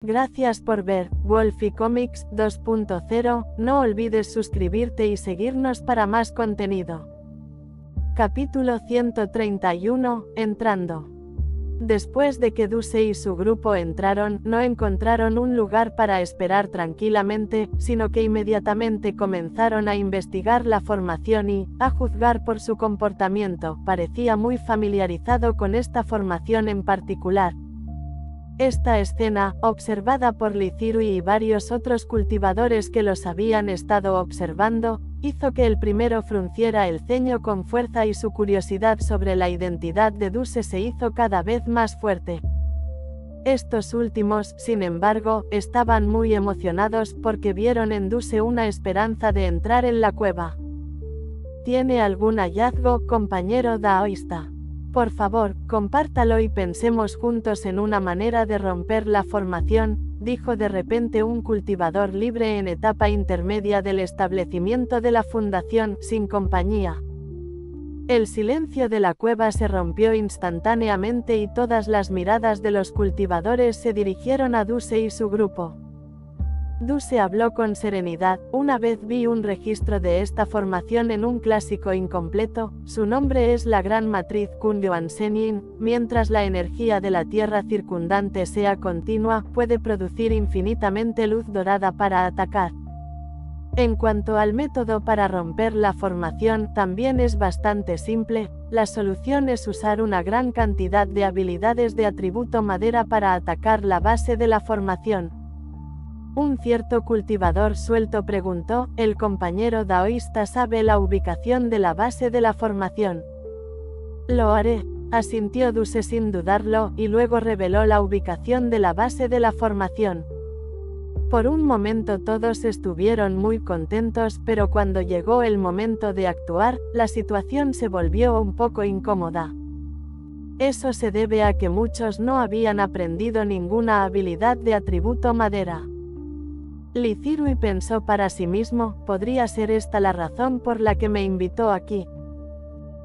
Gracias por ver Wolfie Comics 2.0, no olvides suscribirte y seguirnos para más contenido. Capítulo 131, Entrando. Después de que Duse y su grupo entraron, no encontraron un lugar para esperar tranquilamente, sino que inmediatamente comenzaron a investigar la formación y, a juzgar por su comportamiento, parecía muy familiarizado con esta formación en particular. Esta escena, observada por Lithirui y varios otros cultivadores que los habían estado observando, hizo que el primero frunciera el ceño con fuerza y su curiosidad sobre la identidad de Duse se hizo cada vez más fuerte. Estos últimos, sin embargo, estaban muy emocionados porque vieron en Duse una esperanza de entrar en la cueva. ¿Tiene algún hallazgo, compañero daoísta? Por favor, compártalo y pensemos juntos en una manera de romper la formación, dijo de repente un cultivador libre en etapa intermedia del establecimiento de la fundación, sin compañía. El silencio de la cueva se rompió instantáneamente y todas las miradas de los cultivadores se dirigieron a Duse y su grupo. Duse habló con serenidad. Una vez vi un registro de esta formación en un clásico incompleto, su nombre es la Gran Matriz Kunyuan Senyin, mientras la energía de la tierra circundante sea continua, puede producir infinitamente luz dorada para atacar. En cuanto al método para romper la formación, también es bastante simple, la solución es usar una gran cantidad de habilidades de atributo madera para atacar la base de la formación. Un cierto cultivador suelto preguntó, ¿el compañero daoísta sabe la ubicación de la base de la formación? Lo haré, asintió Duse sin dudarlo, y luego reveló la ubicación de la base de la formación. Por un momento todos estuvieron muy contentos, pero cuando llegó el momento de actuar, la situación se volvió un poco incómoda. Eso se debe a que muchos no habían aprendido ninguna habilidad de atributo madera. Lithirui pensó para sí mismo, podría ser esta la razón por la que me invitó aquí.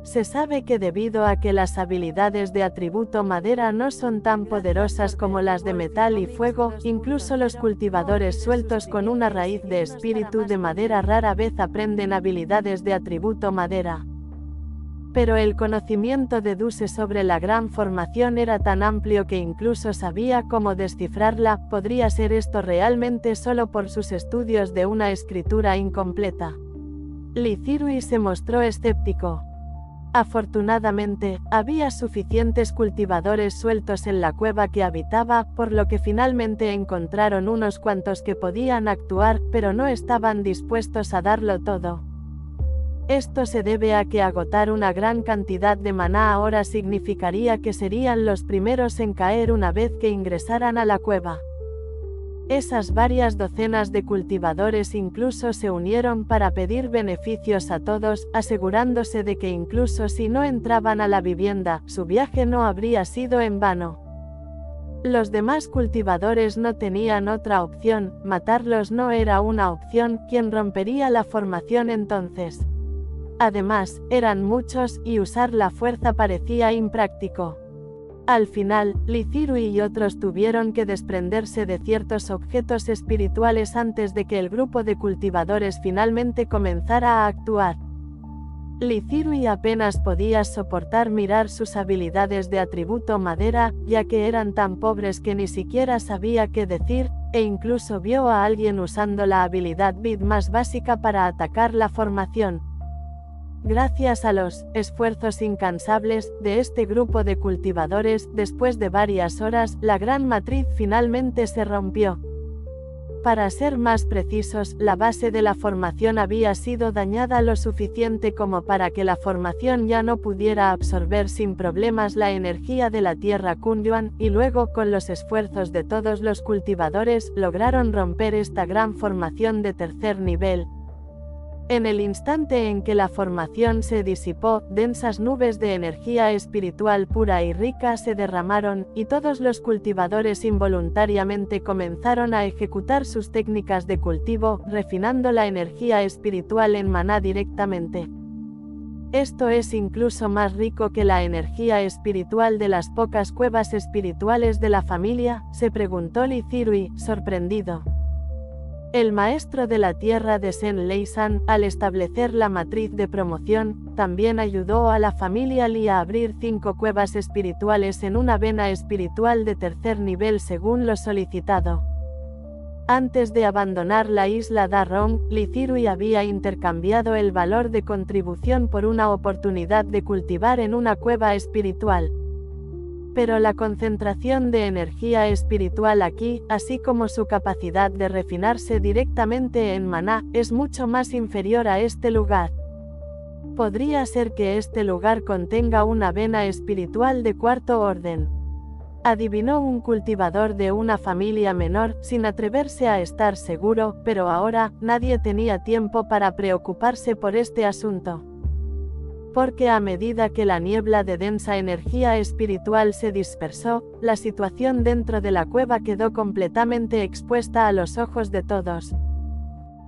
Se sabe que debido a que las habilidades de atributo madera no son tan poderosas como las de metal y fuego, incluso los cultivadores sueltos con una raíz de espíritu de madera rara vez aprenden habilidades de atributo madera. Pero el conocimiento de Duse sobre la gran formación era tan amplio que incluso sabía cómo descifrarla. ¿Podría ser esto realmente solo por sus estudios de una escritura incompleta? Lithirui se mostró escéptico. Afortunadamente, había suficientes cultivadores sueltos en la cueva que habitaba, por lo que finalmente encontraron unos cuantos que podían actuar, pero no estaban dispuestos a darlo todo. Esto se debe a que agotar una gran cantidad de maná ahora significaría que serían los primeros en caer una vez que ingresaran a la cueva. Esas varias docenas de cultivadores incluso se unieron para pedir beneficios a todos, asegurándose de que incluso si no entraban a la vivienda, su viaje no habría sido en vano. Los demás cultivadores no tenían otra opción, matarlos no era una opción. ¿Quién rompería la formación entonces? Además, eran muchos, y usar la fuerza parecía impráctico. Al final, Lithirui y otros tuvieron que desprenderse de ciertos objetos espirituales antes de que el grupo de cultivadores finalmente comenzara a actuar. Lithirui apenas podía soportar mirar sus habilidades de atributo madera, ya que eran tan pobres que ni siquiera sabía qué decir, e incluso vio a alguien usando la habilidad Vid más básica para atacar la formación. Gracias a los esfuerzos incansables de este grupo de cultivadores, después de varias horas, la gran matriz finalmente se rompió. Para ser más precisos, la base de la formación había sido dañada lo suficiente como para que la formación ya no pudiera absorber sin problemas la energía de la tierra Kunyuan, y luego con los esfuerzos de todos los cultivadores, lograron romper esta gran formación de tercer nivel. En el instante en que la formación se disipó, densas nubes de energía espiritual pura y rica se derramaron, y todos los cultivadores involuntariamente comenzaron a ejecutar sus técnicas de cultivo, refinando la energía espiritual en maná directamente. Esto es incluso más rico que la energía espiritual de las pocas cuevas espirituales de la familia, se preguntó Lithirui, sorprendido. El maestro de la tierra de Senleisan, al establecer la matriz de promoción, también ayudó a la familia Li a abrir 5 cuevas espirituales en una vena espiritual de tercer nivel según lo solicitado. Antes de abandonar la isla Darrong, Lithirui había intercambiado el valor de contribución por una oportunidad de cultivar en una cueva espiritual. Pero la concentración de energía espiritual aquí, así como su capacidad de refinarse directamente en maná, es mucho más inferior a este lugar. Podría ser que este lugar contenga una vena espiritual de cuarto orden. Adivinó un cultivador de una familia menor, sin atreverse a estar seguro, pero ahora, nadie tenía tiempo para preocuparse por este asunto. Porque a medida que la niebla de densa energía espiritual se dispersó, la situación dentro de la cueva quedó completamente expuesta a los ojos de todos.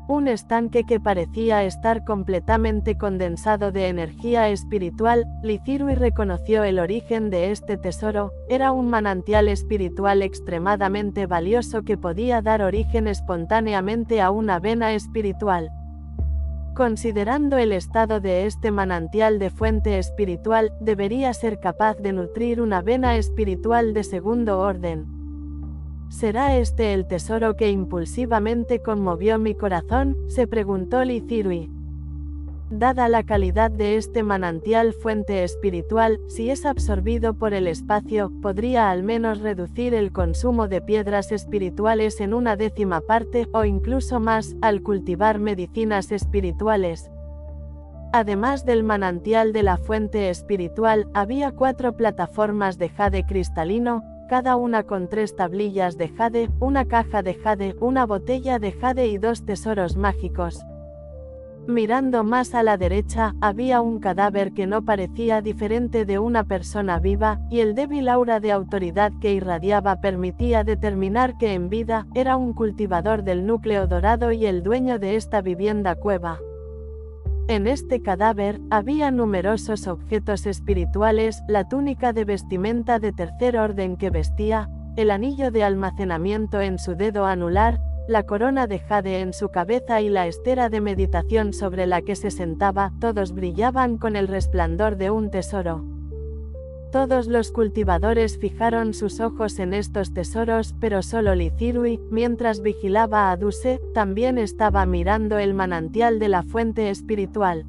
Un estanque que parecía estar completamente condensado de energía espiritual. Lithirui reconoció el origen de este tesoro, era un manantial espiritual extremadamente valioso que podía dar origen espontáneamente a una vena espiritual. Considerando el estado de este manantial de fuente espiritual, debería ser capaz de nutrir una vena espiritual de segundo orden. ¿Será este el tesoro que impulsivamente conmovió mi corazón?, se preguntó Lithirui. Dada la calidad de este manantial fuente espiritual, si es absorbido por el espacio, podría al menos reducir el consumo de piedras espirituales en 1/10 parte, o incluso más, al cultivar medicinas espirituales. Además del manantial de la fuente espiritual, había 4 plataformas de jade cristalino, cada una con 3 tablillas de jade, una caja de jade, una botella de jade y 2 tesoros mágicos. Mirando más a la derecha, había un cadáver que no parecía diferente de una persona viva, y el débil aura de autoridad que irradiaba permitía determinar que en vida, era un cultivador del núcleo dorado y el dueño de esta vivienda cueva. En este cadáver, había numerosos objetos espirituales, la túnica de vestimenta de tercer orden que vestía, el anillo de almacenamiento en su dedo anular, la corona de jade en su cabeza y la estera de meditación sobre la que se sentaba, todos brillaban con el resplandor de un tesoro. Todos los cultivadores fijaron sus ojos en estos tesoros, pero solo Lithirui, mientras vigilaba a Duse, también estaba mirando el manantial de la fuente espiritual.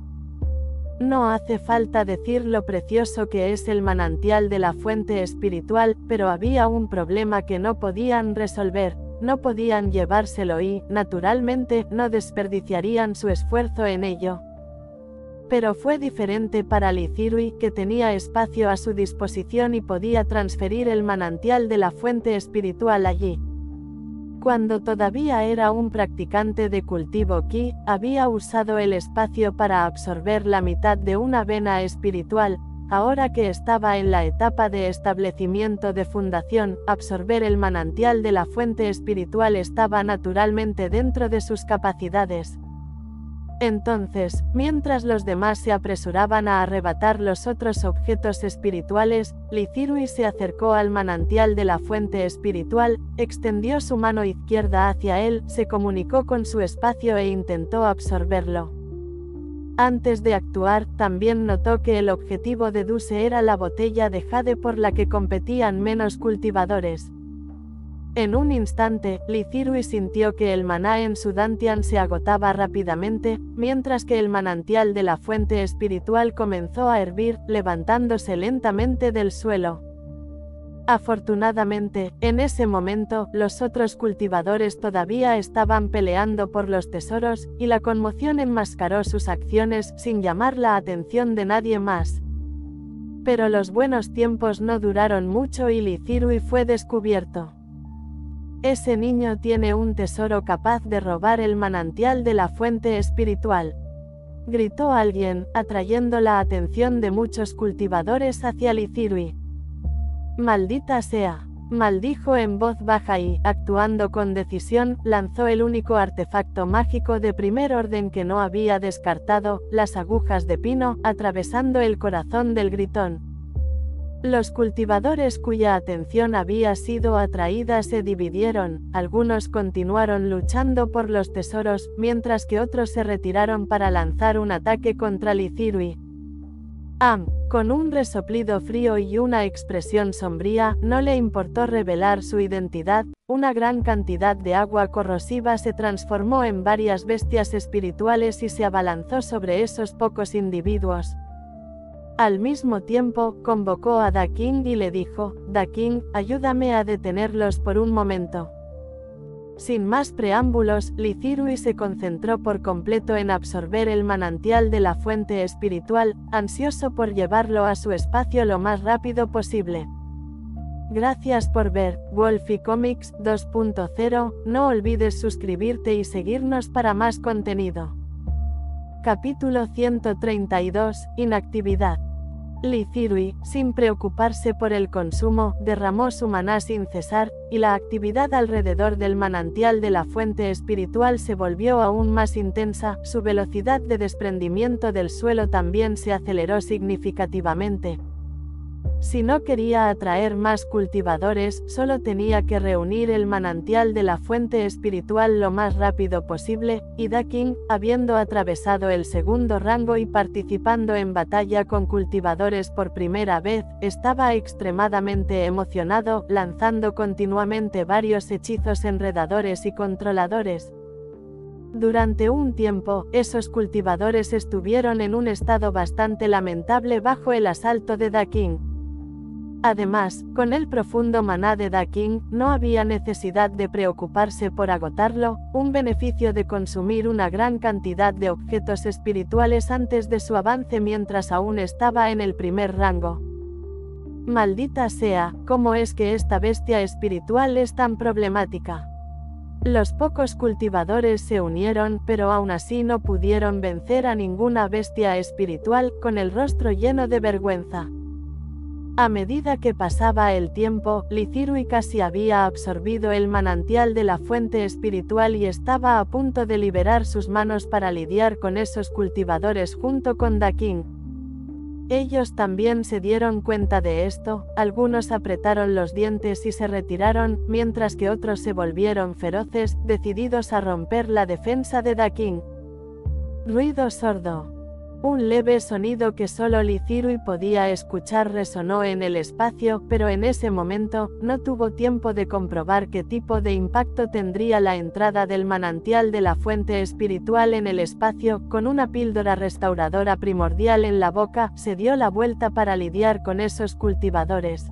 No hace falta decir lo precioso que es el manantial de la fuente espiritual, pero había un problema que no podían resolver, no podían llevárselo y, naturalmente, no desperdiciarían su esfuerzo en ello. Pero fue diferente para Lithirui, que tenía espacio a su disposición y podía transferir el manantial de la fuente espiritual allí. Cuando todavía era un practicante de cultivo Qi, había usado el espacio para absorber la mitad de una vena espiritual. Ahora que estaba en la etapa de establecimiento de fundación, absorber el manantial de la fuente espiritual estaba naturalmente dentro de sus capacidades. Entonces, mientras los demás se apresuraban a arrebatar los otros objetos espirituales, Lithirui se acercó al manantial de la fuente espiritual, extendió su mano izquierda hacia él, se comunicó con su espacio e intentó absorberlo. Antes de actuar, también notó que el objetivo de Duse era la botella de jade por la que competían menos cultivadores. En un instante, Lithirui sintió que el maná en su dantian se agotaba rápidamente, mientras que el manantial de la fuente espiritual comenzó a hervir, levantándose lentamente del suelo. Afortunadamente, en ese momento, los otros cultivadores todavía estaban peleando por los tesoros, y la conmoción enmascaró sus acciones sin llamar la atención de nadie más. Pero los buenos tiempos no duraron mucho y Lithirui fue descubierto. Ese niño tiene un tesoro capaz de robar el manantial de la fuente espiritual. Gritó alguien, atrayendo la atención de muchos cultivadores hacia Lithirui. Maldita sea. Maldijo en voz baja y, actuando con decisión, lanzó el único artefacto mágico de primer orden que no había descartado, las agujas de pino, atravesando el corazón del gritón. Los cultivadores cuya atención había sido atraída se dividieron, algunos continuaron luchando por los tesoros, mientras que otros se retiraron para lanzar un ataque contra Lithirui. Con un resoplido frío y una expresión sombría, no le importó revelar su identidad. Una gran cantidad de agua corrosiva se transformó en varias bestias espirituales y se abalanzó sobre esos pocos individuos. Al mismo tiempo, convocó a Da King y le dijo: Da King, ayúdame a detenerlos por un momento. Sin más preámbulos, Lithirui se concentró por completo en absorber el manantial de la fuente espiritual, ansioso por llevarlo a su espacio lo más rápido posible. Gracias por ver Wolfie Comics 2.0, no olvides suscribirte y seguirnos para más contenido. Capítulo 132, Inactividad. Lithirui, sin preocuparse por el consumo, derramó su maná sin cesar, y la actividad alrededor del manantial de la fuente espiritual se volvió aún más intensa. Su velocidad de desprendimiento del suelo también se aceleró significativamente. Si no quería atraer más cultivadores, solo tenía que reunir el manantial de la fuente espiritual lo más rápido posible, y Da King, habiendo atravesado el segundo rango y participando en batalla con cultivadores por primera vez, estaba extremadamente emocionado, lanzando continuamente varios hechizos enredadores y controladores. Durante un tiempo, esos cultivadores estuvieron en un estado bastante lamentable bajo el asalto de Da King. Además, con el profundo maná de Da King, no había necesidad de preocuparse por agotarlo, un beneficio de consumir una gran cantidad de objetos espirituales antes de su avance mientras aún estaba en el primer rango. Maldita sea, ¿cómo es que esta bestia espiritual es tan problemática? Los pocos cultivadores se unieron, pero aún así no pudieron vencer a ninguna bestia espiritual, con el rostro lleno de vergüenza. A medida que pasaba el tiempo, Lithirui casi había absorbido el manantial de la fuente espiritual y estaba a punto de liberar sus manos para lidiar con esos cultivadores junto con Da King. Ellos también se dieron cuenta de esto, algunos apretaron los dientes y se retiraron, mientras que otros se volvieron feroces, decididos a romper la defensa de Da King. Ruido sordo. Un leve sonido que solo Lithirui podía escuchar resonó en el espacio, pero en ese momento, no tuvo tiempo de comprobar qué tipo de impacto tendría la entrada del manantial de la fuente espiritual en el espacio. Con una píldora restauradora primordial en la boca, se dio la vuelta para lidiar con esos cultivadores.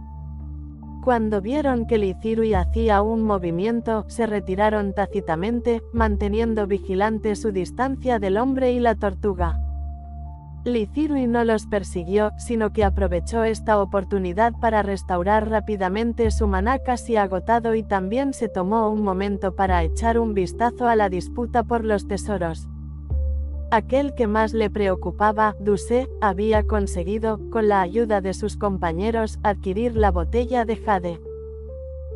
Cuando vieron que Lithirui hacía un movimiento, se retiraron tácitamente, manteniendo vigilante su distancia del hombre y la tortuga. Lithirui no los persiguió, sino que aprovechó esta oportunidad para restaurar rápidamente su maná casi agotado y también se tomó un momento para echar un vistazo a la disputa por los tesoros. Aquel que más le preocupaba, Dusé, había conseguido, con la ayuda de sus compañeros, adquirir la botella de jade.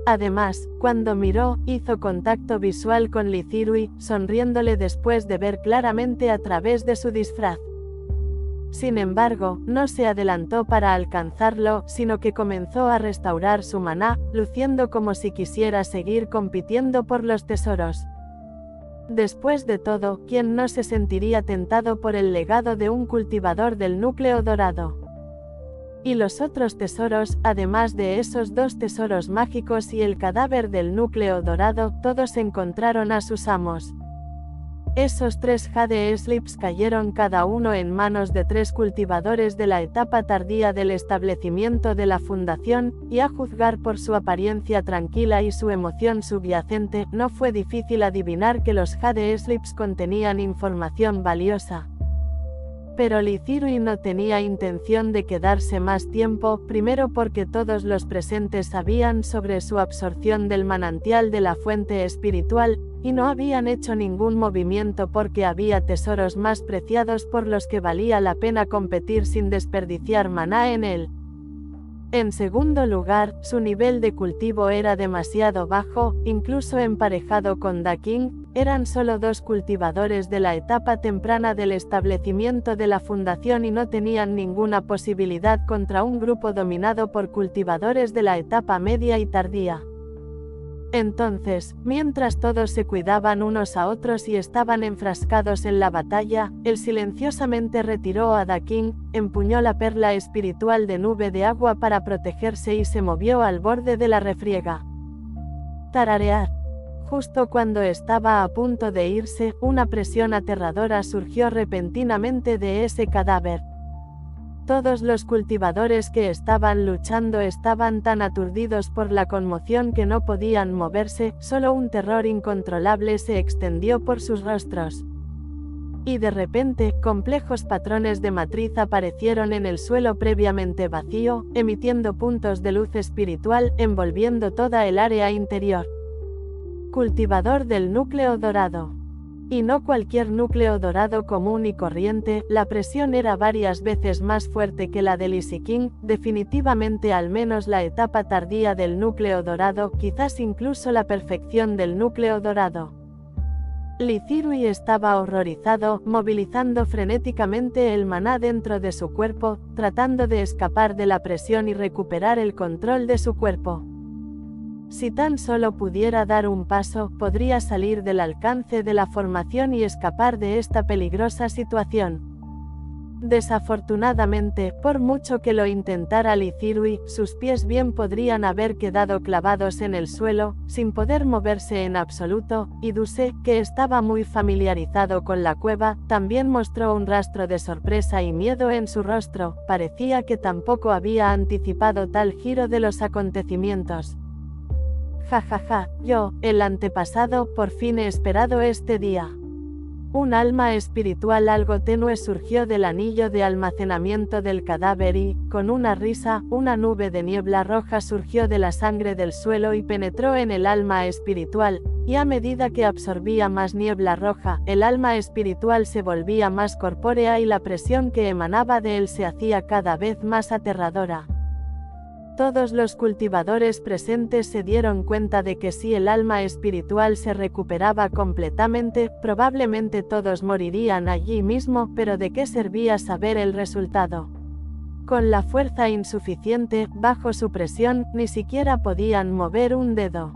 Además, cuando miró, hizo contacto visual con Lithirui, sonriéndole después de ver claramente a través de su disfraz. Sin embargo, no se adelantó para alcanzarlo, sino que comenzó a restaurar su maná, luciendo como si quisiera seguir compitiendo por los tesoros. Después de todo, ¿quién no se sentiría tentado por el legado de un cultivador del núcleo dorado? Y los otros tesoros, además de esos dos tesoros mágicos y el cadáver del núcleo dorado, todos encontraron a sus amos. Esos 3 Jade Slips cayeron cada uno en manos de 3 cultivadores de la etapa tardía del establecimiento de la fundación, y a juzgar por su apariencia tranquila y su emoción subyacente, no fue difícil adivinar que los Jade Slips contenían información valiosa. Pero Lithirui no tenía intención de quedarse más tiempo, primero porque todos los presentes sabían sobre su absorción del manantial de la fuente espiritual, y no habían hecho ningún movimiento porque había tesoros más preciados por los que valía la pena competir sin desperdiciar maná en él. En segundo lugar, su nivel de cultivo era demasiado bajo, incluso emparejado con Da King, eran solo 2 cultivadores de la etapa temprana del establecimiento de la fundación y no tenían ninguna posibilidad contra un grupo dominado por cultivadores de la etapa media y tardía. Entonces, mientras todos se cuidaban unos a otros y estaban enfrascados en la batalla, él silenciosamente retiró a Da King, empuñó la perla espiritual de nube de agua para protegerse y se movió al borde de la refriega. Tararear. Justo cuando estaba a punto de irse, una presión aterradora surgió repentinamente de ese cadáver. Todos los cultivadores que estaban luchando estaban tan aturdidos por la conmoción que no podían moverse, solo un terror incontrolable se extendió por sus rostros. Y de repente, complejos patrones de matriz aparecieron en el suelo previamente vacío, emitiendo puntos de luz espiritual, envolviendo toda el área interior. Cultivador del núcleo dorado. Y no cualquier núcleo dorado común y corriente, la presión era varias veces más fuerte que la de Lizzie King, definitivamente al menos la etapa tardía del núcleo dorado, quizás incluso la perfección del núcleo dorado. Lee Zirui estaba horrorizado, movilizando frenéticamente el maná dentro de su cuerpo, tratando de escapar de la presión y recuperar el control de su cuerpo. Si tan solo pudiera dar un paso, podría salir del alcance de la formación y escapar de esta peligrosa situación. Desafortunadamente, por mucho que lo intentara Lee Zirui, sus pies bien podrían haber quedado clavados en el suelo, sin poder moverse en absoluto, y Duse, que estaba muy familiarizado con la cueva, también mostró un rastro de sorpresa y miedo en su rostro, parecía que tampoco había anticipado tal giro de los acontecimientos. Jajaja, yo, el antepasado, por fin he esperado este día. Un alma espiritual algo tenue surgió del anillo de almacenamiento del cadáver y, con una risa, una nube de niebla roja surgió de la sangre del suelo y penetró en el alma espiritual, y a medida que absorbía más niebla roja, el alma espiritual se volvía más corpórea y la presión que emanaba de él se hacía cada vez más aterradora. Todos los cultivadores presentes se dieron cuenta de que si el alma espiritual se recuperaba completamente, probablemente todos morirían allí mismo, pero ¿de qué servía saber el resultado? Con la fuerza insuficiente, bajo su presión, ni siquiera podían mover un dedo.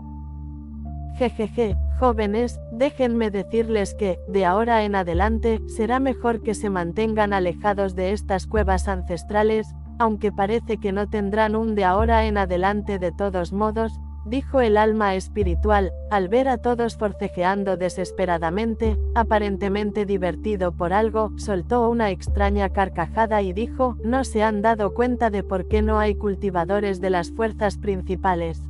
Jejeje, jóvenes, déjenme decirles que, de ahora en adelante, será mejor que se mantengan alejados de estas cuevas ancestrales, aunque parece que no tendrán un de ahora en adelante de todos modos, dijo el alma espiritual, al ver a todos forcejeando desesperadamente, aparentemente divertido por algo, soltó una extraña carcajada y dijo, ¿no se han dado cuenta de por qué no hay cultivadores de las fuerzas principales?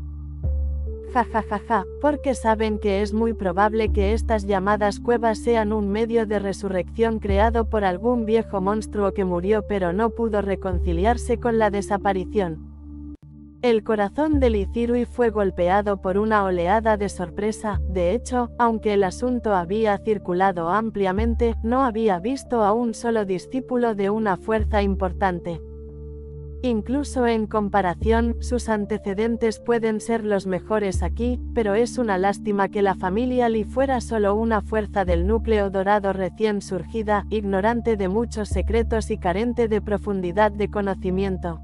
Jajajaja, porque saben que es muy probable que estas llamadas cuevas sean un medio de resurrección creado por algún viejo monstruo que murió pero no pudo reconciliarse con la desaparición. El corazón de Lee Zirui fue golpeado por una oleada de sorpresa, de hecho, aunque el asunto había circulado ampliamente, no había visto a un solo discípulo de una fuerza importante. Incluso en comparación, sus antecedentes pueden ser los mejores aquí, pero es una lástima que la familia Lee fuera solo una fuerza del núcleo dorado recién surgida, ignorante de muchos secretos y carente de profundidad de conocimiento.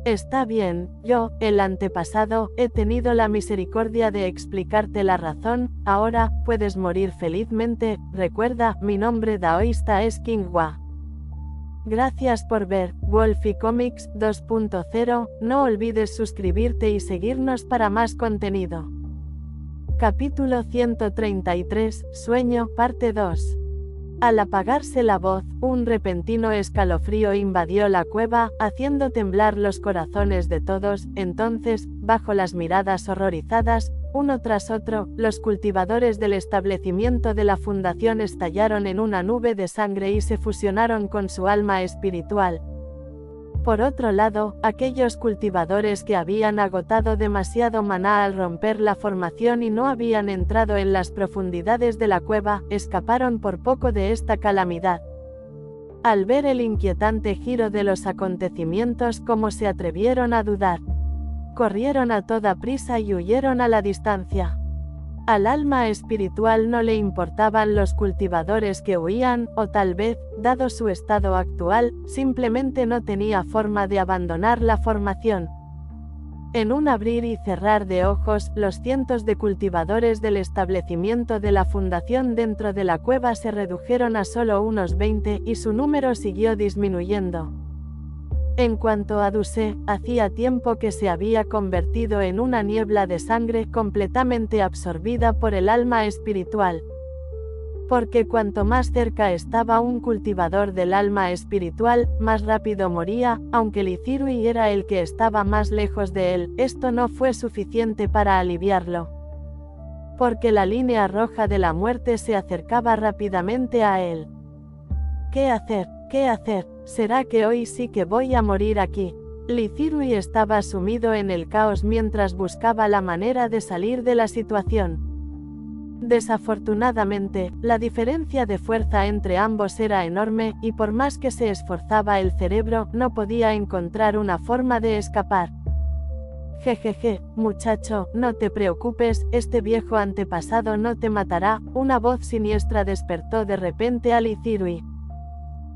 Está bien, yo, el antepasado, he tenido la misericordia de explicarte la razón, ahora, puedes morir felizmente, recuerda, mi nombre daoísta es King Hua. Gracias por ver Wolfie Comics 2.0, no olvides suscribirte y seguirnos para más contenido. Capítulo 133, Sueño, parte 2. Al apagarse la voz, un repentino escalofrío invadió la cueva, haciendo temblar los corazones de todos. Entonces, bajo las miradas horrorizadas, uno tras otro, los cultivadores del establecimiento de la fundación estallaron en una nube de sangre y se fusionaron con su alma espiritual. Por otro lado, aquellos cultivadores que habían agotado demasiado maná al romper la formación y no habían entrado en las profundidades de la cueva, escaparon por poco de esta calamidad. Al ver el inquietante giro de los acontecimientos, ¿cómo se atrevieron a dudar? Corrieron a toda prisa y huyeron a la distancia. Al alma espiritual no le importaban los cultivadores que huían, o tal vez, dado su estado actual, simplemente no tenía forma de abandonar la formación. En un abrir y cerrar de ojos, los cientos de cultivadores del establecimiento de la fundación dentro de la cueva se redujeron a solo unos 20, y su número siguió disminuyendo. En cuanto a Dusé, hacía tiempo que se había convertido en una niebla de sangre completamente absorbida por el alma espiritual. Porque cuanto más cerca estaba un cultivador del alma espiritual, más rápido moría, aunque Lithirui era el que estaba más lejos de él. Esto no fue suficiente para aliviarlo. Porque la línea roja de la muerte se acercaba rápidamente a él. ¿Qué hacer? ¿Qué hacer? ¿Será que hoy sí que voy a morir aquí? Lithirui estaba sumido en el caos mientras buscaba la manera de salir de la situación. Desafortunadamente, la diferencia de fuerza entre ambos era enorme, y por más que se esforzaba el cerebro, no podía encontrar una forma de escapar. Jejeje, muchacho, no te preocupes, este viejo antepasado no te matará. Una voz siniestra despertó de repente a Lithirui.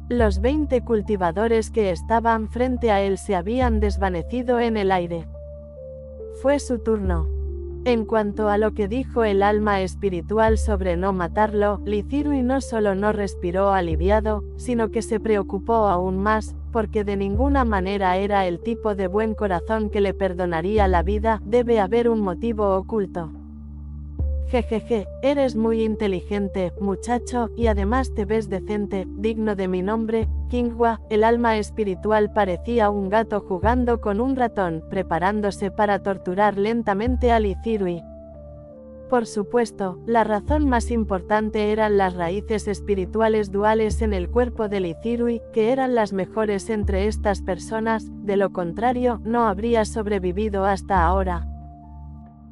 Los 20 cultivadores que estaban frente a él se habían desvanecido en el aire. Fue su turno. En cuanto a lo que dijo el alma espiritual sobre no matarlo, Lithirui no solo no respiró aliviado, sino que se preocupó aún más, porque de ninguna manera era el tipo de buen corazón que le perdonaría la vida. Debe haber un motivo oculto. Jejeje, eres muy inteligente, muchacho, y además te ves decente, digno de mi nombre, Kingwa. El alma espiritual parecía un gato jugando con un ratón, preparándose para torturar lentamente a Lithirui. Por supuesto, la razón más importante eran las raíces espirituales duales en el cuerpo de Lithirui, que eran las mejores entre estas personas, de lo contrario, no habría sobrevivido hasta ahora.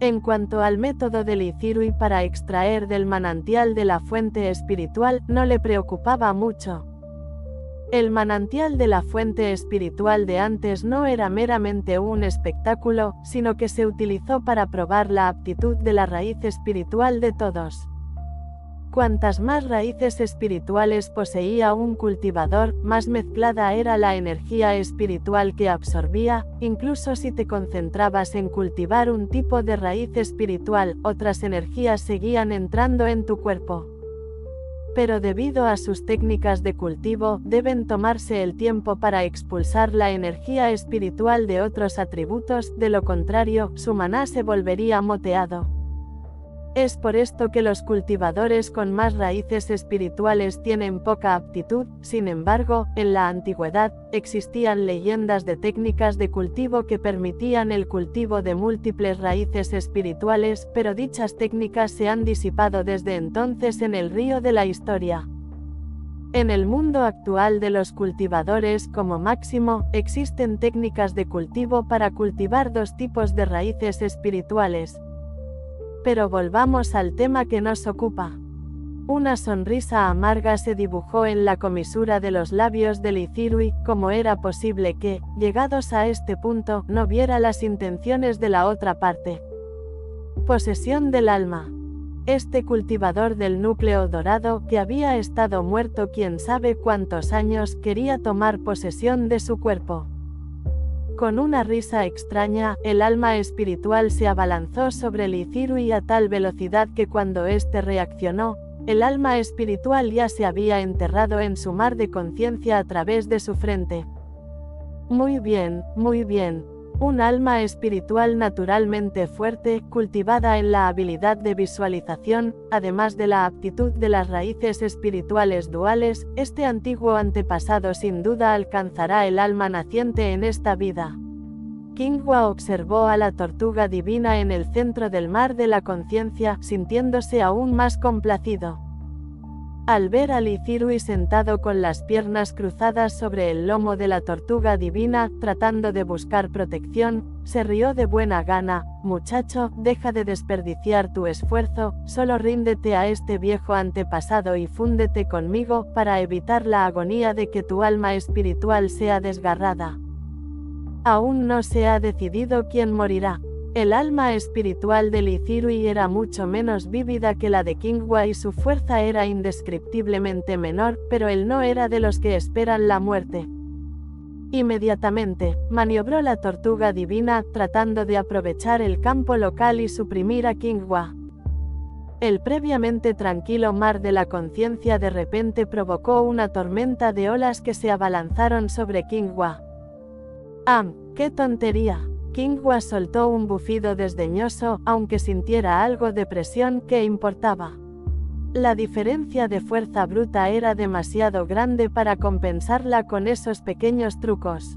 En cuanto al método de Lithirui para extraer del manantial de la fuente espiritual, no le preocupaba mucho. El manantial de la fuente espiritual de antes no era meramente un espectáculo, sino que se utilizó para probar la aptitud de la raíz espiritual de todos. Cuantas más raíces espirituales poseía un cultivador, más mezclada era la energía espiritual que absorbía. Incluso si te concentrabas en cultivar un tipo de raíz espiritual, otras energías seguían entrando en tu cuerpo. Pero debido a sus técnicas de cultivo, deben tomarse el tiempo para expulsar la energía espiritual de otros atributos, de lo contrario, su maná se volvería moteado. Es por esto que los cultivadores con más raíces espirituales tienen poca aptitud. Sin embargo, en la antigüedad, existían leyendas de técnicas de cultivo que permitían el cultivo de múltiples raíces espirituales, pero dichas técnicas se han disipado desde entonces en el río de la historia. En el mundo actual de los cultivadores, como máximo, existen técnicas de cultivo para cultivar 2 tipos de raíces espirituales. Pero volvamos al tema que nos ocupa. Una sonrisa amarga se dibujó en la comisura de los labios de Lithirui. ¿Cómo era posible que, llegados a este punto, no viera las intenciones de la otra parte? Posesión del alma. Este cultivador del núcleo dorado, que había estado muerto quién sabe cuántos años, quería tomar posesión de su cuerpo. Con una risa extraña, el alma espiritual se abalanzó sobre Lithirui a tal velocidad que cuando éste reaccionó, el alma espiritual ya se había enterrado en su mar de conciencia a través de su frente. Muy bien, muy bien. Un alma espiritual naturalmente fuerte, cultivada en la habilidad de visualización, además de la aptitud de las raíces espirituales duales, este antiguo antepasado sin duda alcanzará el alma naciente en esta vida. Kingwa observó a la tortuga divina en el centro del mar de la conciencia, sintiéndose aún más complacido. Al ver a Lithirui sentado con las piernas cruzadas sobre el lomo de la tortuga divina, tratando de buscar protección, se rió de buena gana. Muchacho, deja de desperdiciar tu esfuerzo, solo ríndete a este viejo antepasado y fúndete conmigo, para evitar la agonía de que tu alma espiritual sea desgarrada. Aún no se ha decidido quién morirá. El alma espiritual de Lithirui era mucho menos vívida que la de Kingwa y su fuerza era indescriptiblemente menor, pero él no era de los que esperan la muerte. Inmediatamente, maniobró la tortuga divina, tratando de aprovechar el campo local y suprimir a Kingwa. El previamente tranquilo mar de la conciencia de repente provocó una tormenta de olas que se abalanzaron sobre Kingwa. ¡Qué tontería! Kingwa soltó un bufido desdeñoso, aunque sintiera algo de presión, ¿qué importaba? La diferencia de fuerza bruta era demasiado grande para compensarla con esos pequeños trucos.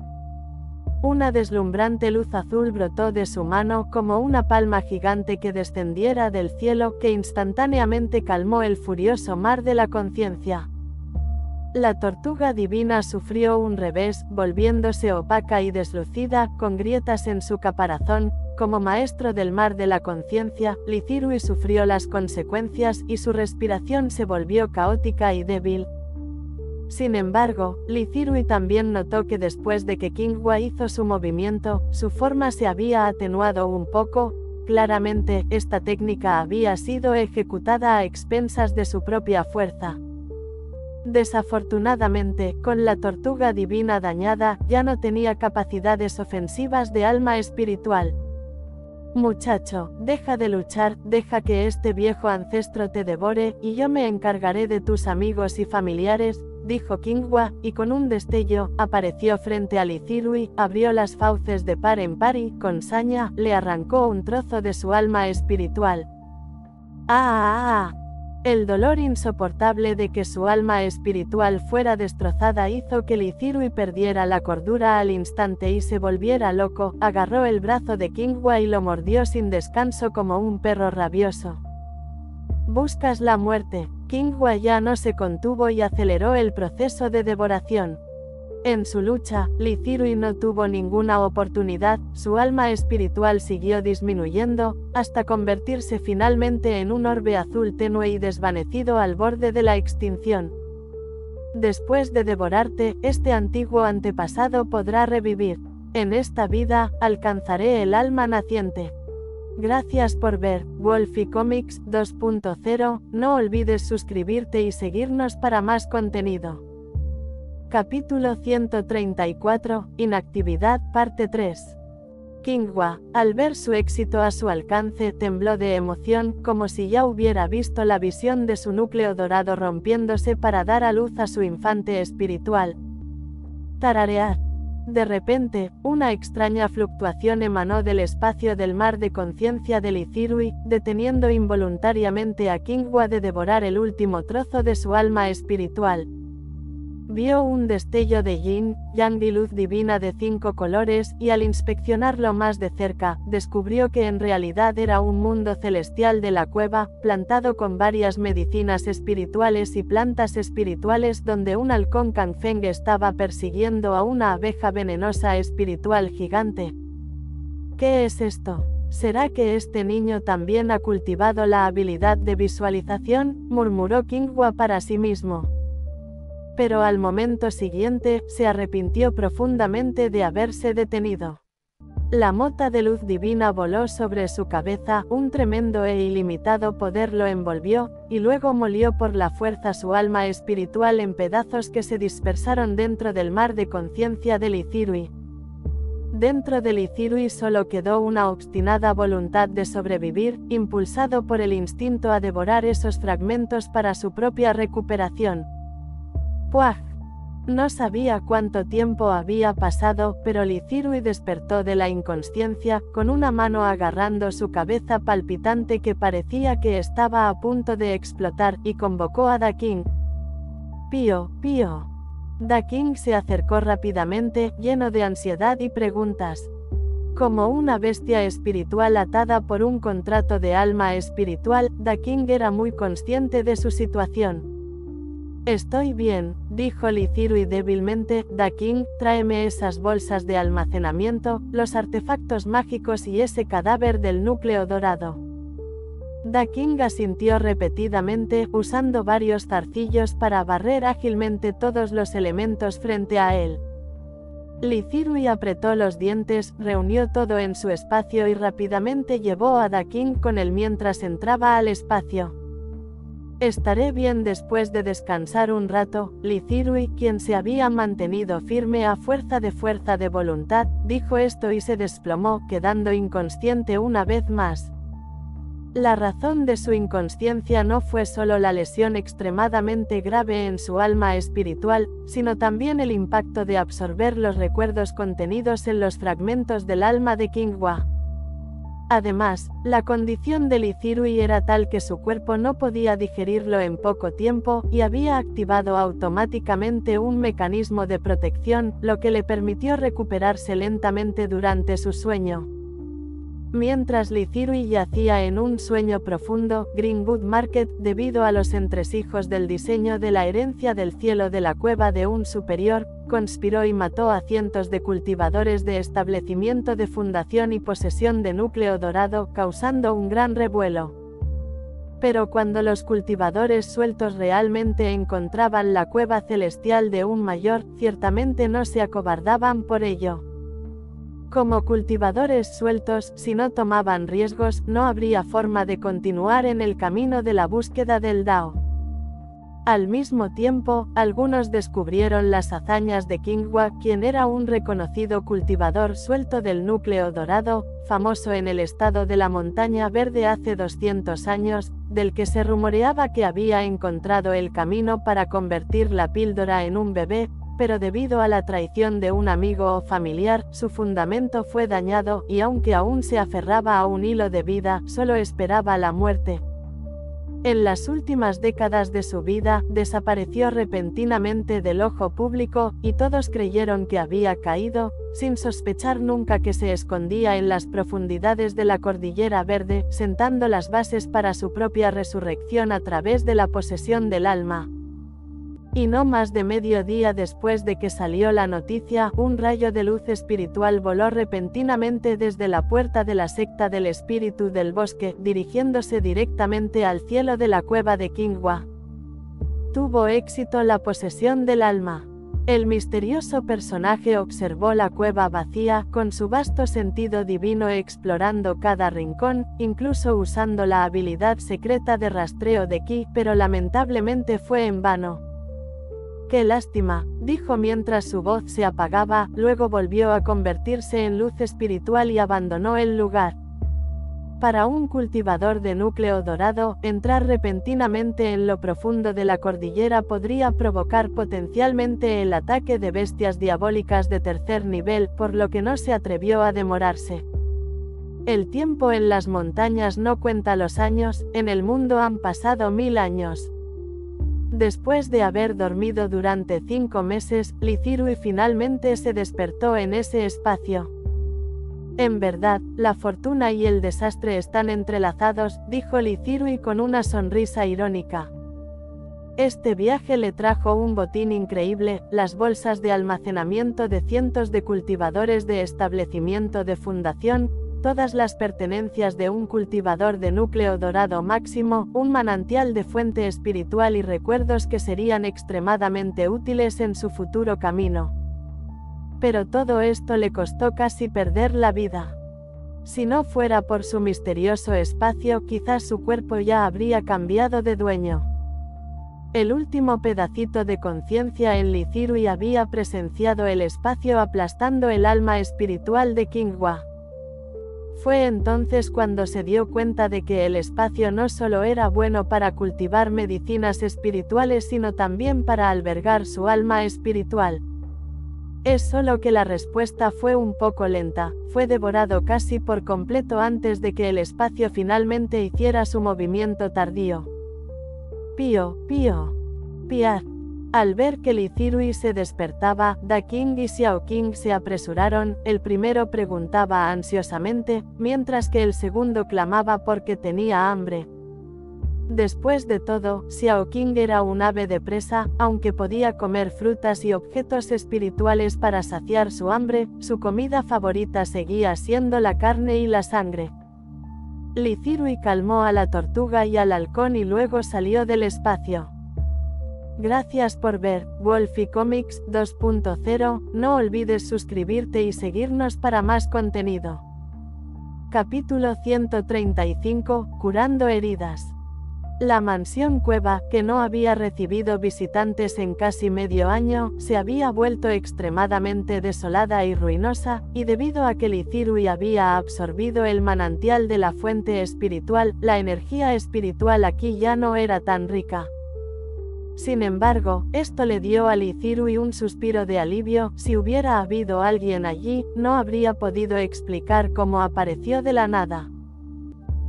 Una deslumbrante luz azul brotó de su mano como una palma gigante que descendiera del cielo, que instantáneamente calmó el furioso mar de la conciencia. La tortuga divina sufrió un revés, volviéndose opaca y deslucida, con grietas en su caparazón. Como maestro del mar de la conciencia, Lithirui sufrió las consecuencias y su respiración se volvió caótica y débil. Sin embargo, Lithirui también notó que después de que Kingwa hizo su movimiento, su forma se había atenuado un poco. Claramente, esta técnica había sido ejecutada a expensas de su propia fuerza. Desafortunadamente, con la tortuga divina dañada, ya no tenía capacidades ofensivas de alma espiritual. Muchacho, deja de luchar, deja que este viejo ancestro te devore, y yo me encargaré de tus amigos y familiares, dijo Kingwa, y con un destello, apareció frente a Lithirui, abrió las fauces de par en par y, con saña, le arrancó un trozo de su alma espiritual. El dolor insoportable de que su alma espiritual fuera destrozada hizo que Lithirui perdiera la cordura al instante y se volviera loco. Agarró el brazo de Kingwa y lo mordió sin descanso como un perro rabioso. ¿Buscas la muerte? Kingwa ya no se contuvo y aceleró el proceso de devoración. En su lucha, Lithirui no tuvo ninguna oportunidad, su alma espiritual siguió disminuyendo, hasta convertirse finalmente en un orbe azul tenue y desvanecido al borde de la extinción. Después de devorarte, este antiguo antepasado podrá revivir. En esta vida, alcanzaré el alma naciente. Gracias por ver Wolfie Comics 2.0, no olvides suscribirte y seguirnos para más contenido. Capítulo 134, Inactividad, parte 3. Kingwa, al ver su éxito a su alcance, tembló de emoción, como si ya hubiera visto la visión de su núcleo dorado rompiéndose para dar a luz a su infante espiritual. Tararear. De repente, una extraña fluctuación emanó del espacio del mar de conciencia de Lithirui, deteniendo involuntariamente a Kingwa de devorar el último trozo de su alma espiritual. Vio un destello de yin, yang y luz divina de 5 colores, y al inspeccionarlo más de cerca, descubrió que en realidad era un mundo celestial de la cueva, plantado con varias medicinas espirituales y plantas espirituales donde un halcón Kangfeng estaba persiguiendo a una abeja venenosa espiritual gigante. ¿Qué es esto? ¿Será que este niño también ha cultivado la habilidad de visualización?, murmuró Kingwa para sí mismo. Pero al momento siguiente, se arrepintió profundamente de haberse detenido. La mota de luz divina voló sobre su cabeza, un tremendo e ilimitado poder lo envolvió, y luego molió por la fuerza su alma espiritual en pedazos que se dispersaron dentro del mar de conciencia de Lithirui. Dentro de Lithirui solo quedó una obstinada voluntad de sobrevivir, impulsado por el instinto a devorar esos fragmentos para su propia recuperación. ¡Puaj! No sabía cuánto tiempo había pasado, pero Lithirui despertó de la inconsciencia, con una mano agarrando su cabeza palpitante que parecía que estaba a punto de explotar, y convocó a Daking. ¡Pío, Pío! Daking se acercó rápidamente, lleno de ansiedad y preguntas. Como una bestia espiritual atada por un contrato de alma espiritual, Daking era muy consciente de su situación. Estoy bien, dijo Lithirui débilmente. Da King, tráeme esas bolsas de almacenamiento, los artefactos mágicos y ese cadáver del núcleo dorado. Da King asintió repetidamente, usando varios zarcillos para barrer ágilmente todos los elementos frente a él. Lithirui apretó los dientes, reunió todo en su espacio y rápidamente llevó a Da King con él mientras entraba al espacio. Estaré bien después de descansar un rato. Lithirui, quien se había mantenido firme a fuerza de voluntad, dijo esto y se desplomó, quedando inconsciente una vez más. La razón de su inconsciencia no fue solo la lesión extremadamente grave en su alma espiritual, sino también el impacto de absorber los recuerdos contenidos en los fragmentos del alma de Qinghua. Además, la condición de Lithirui era tal que su cuerpo no podía digerirlo en poco tiempo, y había activado automáticamente un mecanismo de protección, lo que le permitió recuperarse lentamente durante su sueño. Mientras Lithirui yacía en un sueño profundo, Greenwood Market, debido a los entresijos del diseño de la herencia del cielo de la cueva de un superior, conspiró y mató a cientos de cultivadores de establecimiento de fundación y posesión de núcleo dorado, causando un gran revuelo. Pero cuando los cultivadores sueltos realmente encontraban la cueva celestial de un mayor, ciertamente no se acobardaban por ello. Como cultivadores sueltos, si no tomaban riesgos, no habría forma de continuar en el camino de la búsqueda del Dao. Al mismo tiempo, algunos descubrieron las hazañas de Qinghua, quien era un reconocido cultivador suelto del núcleo dorado, famoso en el estado de la Montaña Verde hace 200 años, del que se rumoreaba que había encontrado el camino para convertir la píldora en un bebé, pero debido a la traición de un amigo o familiar, su fundamento fue dañado, y aunque aún se aferraba a un hilo de vida, solo esperaba la muerte. En las últimas décadas de su vida, desapareció repentinamente del ojo público, y todos creyeron que había caído, sin sospechar nunca que se escondía en las profundidades de la Cordillera Verde, sentando las bases para su propia resurrección a través de la posesión del alma. Y no más de medio día después de que salió la noticia, un rayo de luz espiritual voló repentinamente desde la puerta de la secta del espíritu del bosque, dirigiéndose directamente al cielo de la cueva de Qinghua. Tuvo éxito la posesión del alma. El misterioso personaje observó la cueva vacía, con su vasto sentido divino explorando cada rincón, incluso usando la habilidad secreta de rastreo de Qi, pero lamentablemente fue en vano. «Qué lástima», dijo mientras su voz se apagaba, luego volvió a convertirse en luz espiritual y abandonó el lugar. Para un cultivador de núcleo dorado, entrar repentinamente en lo profundo de la cordillera podría provocar potencialmente el ataque de bestias diabólicas de tercer nivel, por lo que no se atrevió a demorarse. El tiempo en las montañas no cuenta los años, en el mundo han pasado 1000 años. Después de haber dormido durante 5 meses, Lithirui finalmente se despertó en ese espacio. En verdad, la fortuna y el desastre están entrelazados, dijo Lithirui con una sonrisa irónica. Este viaje le trajo un botín increíble, las bolsas de almacenamiento de cientos de cultivadores de establecimiento de fundación, todas las pertenencias de un cultivador de núcleo dorado máximo, un manantial de fuente espiritual y recuerdos que serían extremadamente útiles en su futuro camino. Pero todo esto le costó casi perder la vida. Si no fuera por su misterioso espacio, quizás su cuerpo ya habría cambiado de dueño. El último pedacito de conciencia en Lithirui había presenciado el espacio aplastando el alma espiritual de Qinghua. Fue entonces cuando se dio cuenta de que el espacio no solo era bueno para cultivar medicinas espirituales sino también para albergar su alma espiritual. Es solo que la respuesta fue un poco lenta, fue devorado casi por completo antes de que el espacio finalmente hiciera su movimiento tardío. Pío, pío, piar. Al ver que Lithirui se despertaba, Da King y Xiao Qing se apresuraron, el primero preguntaba ansiosamente, mientras que el segundo clamaba porque tenía hambre. Después de todo, Xiao Qing era un ave de presa, aunque podía comer frutas y objetos espirituales para saciar su hambre, su comida favorita seguía siendo la carne y la sangre. Li Zirui calmó a la tortuga y al halcón y luego salió del espacio. Gracias por ver Wolfie Comics 2.0, no olvides suscribirte y seguirnos para más contenido. Capítulo 135, Curando heridas. La mansión cueva, que no había recibido visitantes en casi medio año, se había vuelto extremadamente desolada y ruinosa, y debido a que Li Zirui había absorbido el manantial de la fuente espiritual, la energía espiritual aquí ya no era tan rica. Sin embargo, esto le dio a Li Zirui un suspiro de alivio. Si hubiera habido alguien allí, no habría podido explicar cómo apareció de la nada.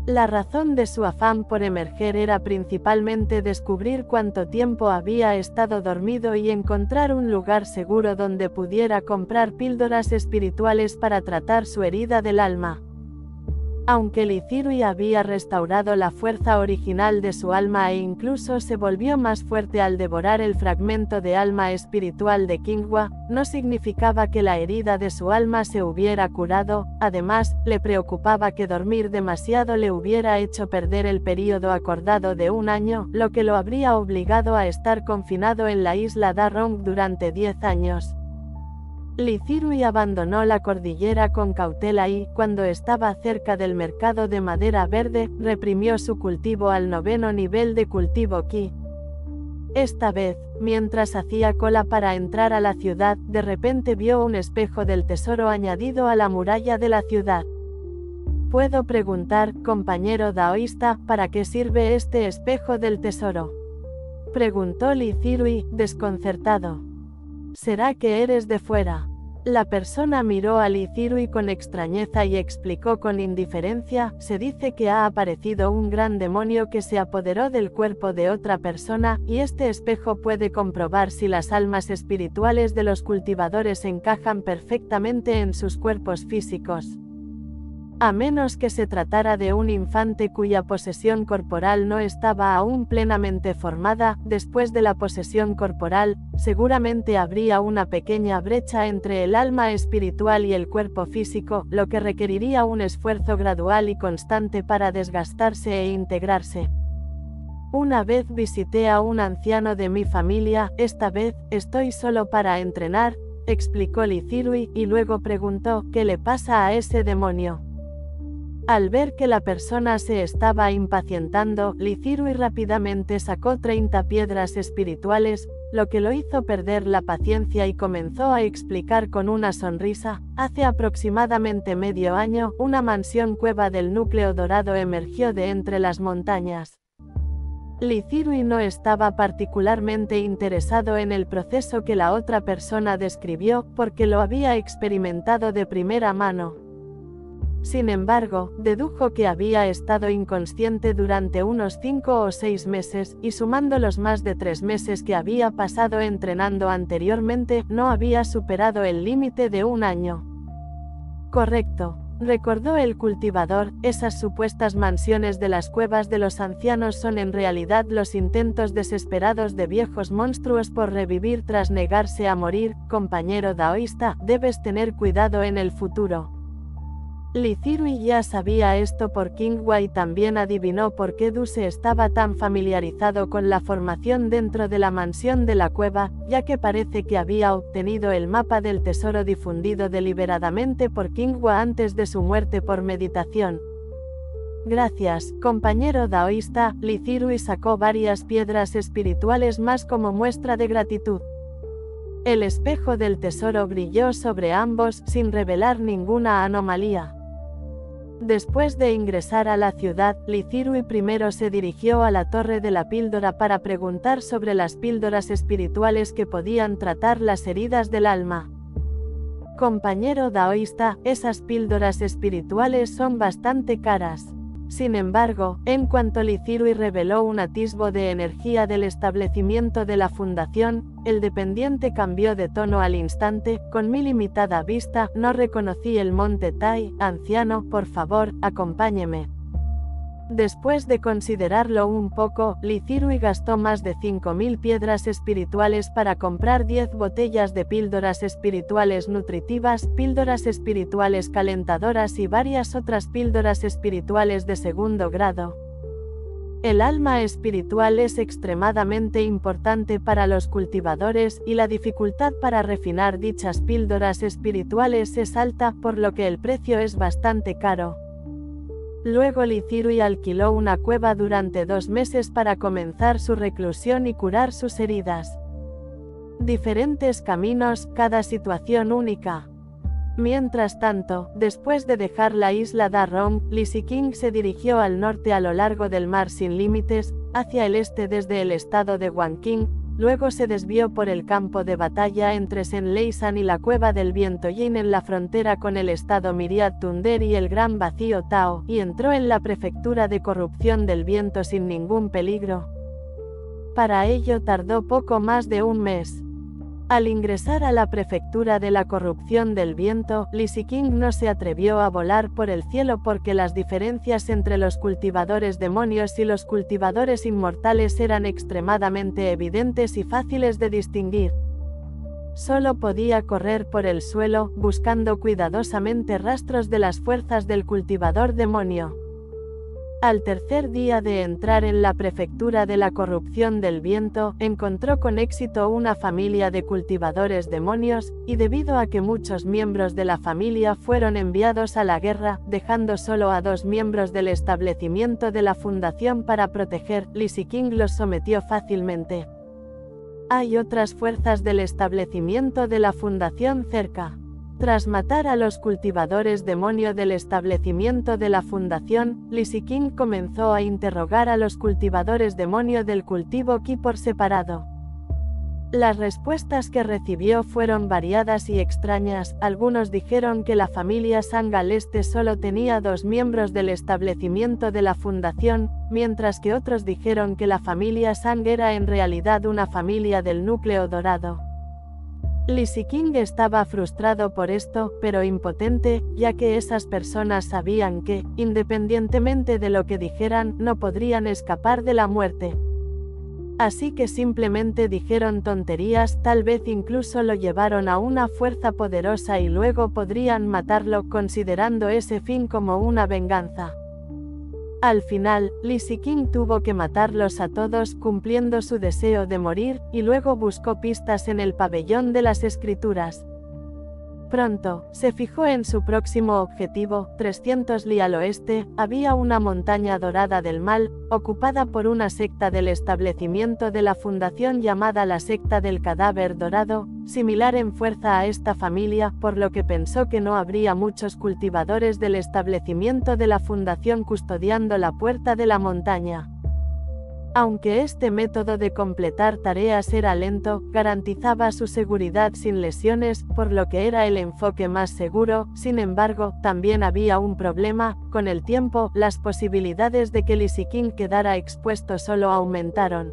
La razón de su afán por emerger era principalmente descubrir cuánto tiempo había estado dormido y encontrar un lugar seguro donde pudiera comprar píldoras espirituales para tratar su herida del alma. Aunque Li Zirui había restaurado la fuerza original de su alma e incluso se volvió más fuerte al devorar el fragmento de alma espiritual de Qinghua, no significaba que la herida de su alma se hubiera curado. Además, le preocupaba que dormir demasiado le hubiera hecho perder el período acordado de un año, lo que lo habría obligado a estar confinado en la isla Da Rong durante 10 años. Li Zirui abandonó la cordillera con cautela y, cuando estaba cerca del mercado de madera verde, reprimió su cultivo al 9º nivel de cultivo Qi. Esta vez, mientras hacía cola para entrar a la ciudad, de repente vio un espejo del tesoro añadido a la muralla de la ciudad. ¿Puedo preguntar, compañero daoísta, para qué sirve este espejo del tesoro?, preguntó Li Zirui, desconcertado. ¿Será que eres de fuera? La persona miró a Li Zirui con extrañeza y explicó con indiferencia: se dice que ha aparecido un gran demonio que se apoderó del cuerpo de otra persona, y este espejo puede comprobar si las almas espirituales de los cultivadores encajan perfectamente en sus cuerpos físicos. A menos que se tratara de un infante cuya posesión corporal no estaba aún plenamente formada, después de la posesión corporal, seguramente habría una pequeña brecha entre el alma espiritual y el cuerpo físico, lo que requeriría un esfuerzo gradual y constante para desgastarse e integrarse. Una vez visité a un anciano de mi familia, esta vez estoy solo para entrenar, explicó Li Zirui, y luego preguntó: ¿qué le pasa a ese demonio? Al ver que la persona se estaba impacientando, Li Zirui rápidamente sacó 30 piedras espirituales, lo que lo hizo perder la paciencia y comenzó a explicar con una sonrisa: hace aproximadamente medio año, una mansión cueva del núcleo dorado emergió de entre las montañas. Li Zirui no estaba particularmente interesado en el proceso que la otra persona describió, porque lo había experimentado de primera mano. Sin embargo, dedujo que había estado inconsciente durante unos 5 o 6 meses, y sumando los más de 3 meses que había pasado entrenando anteriormente, no había superado el límite de un año. Correcto, recordó el cultivador. Esas supuestas mansiones de las cuevas de los ancianos son en realidad los intentos desesperados de viejos monstruos por revivir tras negarse a morir. Compañero daoísta, debes tener cuidado en el futuro. Li Zirui ya sabía esto por Qinghua y también adivinó por qué Duse estaba tan familiarizado con la formación dentro de la mansión de la cueva, ya que parece que había obtenido el mapa del tesoro difundido deliberadamente por Qinghua antes de su muerte por meditación. Gracias, compañero daoísta. Li Zirui sacó varias piedras espirituales más como muestra de gratitud. El espejo del tesoro brilló sobre ambos, sin revelar ninguna anomalía. Después de ingresar a la ciudad, Li Zirui primero se dirigió a la Torre de la Píldora para preguntar sobre las píldoras espirituales que podían tratar las heridas del alma. Compañero daoísta, esas píldoras espirituales son bastante caras. Sin embargo, en cuanto Li Zirui reveló un atisbo de energía del establecimiento de la fundación, el dependiente cambió de tono al instante. Con mi limitada vista, no reconocí el monte Tai. Anciano, por favor, acompáñeme. Después de considerarlo un poco, Lee Cirui gastó más de 5.000 piedras espirituales para comprar 10 botellas de píldoras espirituales nutritivas, píldoras espirituales calentadoras y varias otras píldoras espirituales de segundo grado. El alma espiritual es extremadamente importante para los cultivadores y la dificultad para refinar dichas píldoras espirituales es alta, por lo que el precio es bastante caro. Luego Lee Cirui alquiló una cueva durante 2 meses para comenzar su reclusión y curar sus heridas. Diferentes caminos, cada situación única. Mientras tanto, después de dejar la isla Da Rong, Lee Si-king se dirigió al norte a lo largo del mar sin límites, hacia el este desde el estado de Wanqing, luego se desvió por el campo de batalla entre Senleisan y la cueva del viento Yin en la frontera con el estado Miriat Tunder y el gran vacío Tao, y entró en la prefectura de corrupción del viento sin ningún peligro. Para ello tardó poco más de un mes. Al ingresar a la prefectura de la corrupción del viento, Lee Si-king no se atrevió a volar por el cielo porque las diferencias entre los cultivadores demonios y los cultivadores inmortales eran extremadamente evidentes y fáciles de distinguir. Solo podía correr por el suelo, buscando cuidadosamente rastros de las fuerzas del cultivador demonio. Al tercer día de entrar en la prefectura de la corrupción del viento, encontró con éxito una familia de cultivadores demonios, y debido a que muchos miembros de la familia fueron enviados a la guerra, dejando solo a 2 miembros del establecimiento de la fundación para proteger, Lee Si-king los sometió fácilmente. Hay otras fuerzas del establecimiento de la fundación cerca. Tras matar a los cultivadores demonio del establecimiento de la fundación, Lee Si-king comenzó a interrogar a los cultivadores demonio del cultivo Qi por separado. Las respuestas que recibió fueron variadas y extrañas. Algunos dijeron que la familia Sangal Este solo tenía 2 miembros del establecimiento de la fundación, mientras que otros dijeron que la familia Sang era en realidad una familia del núcleo dorado. Lee Si-king estaba frustrado por esto, pero impotente, ya que esas personas sabían que, independientemente de lo que dijeran, no podrían escapar de la muerte. Así que simplemente dijeron tonterías, tal vez incluso lo llevaron a una fuerza poderosa y luego podrían matarlo, considerando ese fin como una venganza. Al final, Lee Si-king tuvo que matarlos a todos cumpliendo su deseo de morir, y luego buscó pistas en el pabellón de las escrituras. Pronto, se fijó en su próximo objetivo, 300 li al oeste, había una montaña dorada del mal, ocupada por una secta del establecimiento de la fundación llamada la secta del cadáver dorado, similar en fuerza a esta familia, por lo que pensó que no habría muchos cultivadores del establecimiento de la fundación custodiando la puerta de la montaña. Aunque este método de completar tareas era lento, garantizaba su seguridad sin lesiones, por lo que era el enfoque más seguro. Sin embargo, también había un problema: con el tiempo, las posibilidades de que Lee Si-king quedara expuesto solo aumentaron.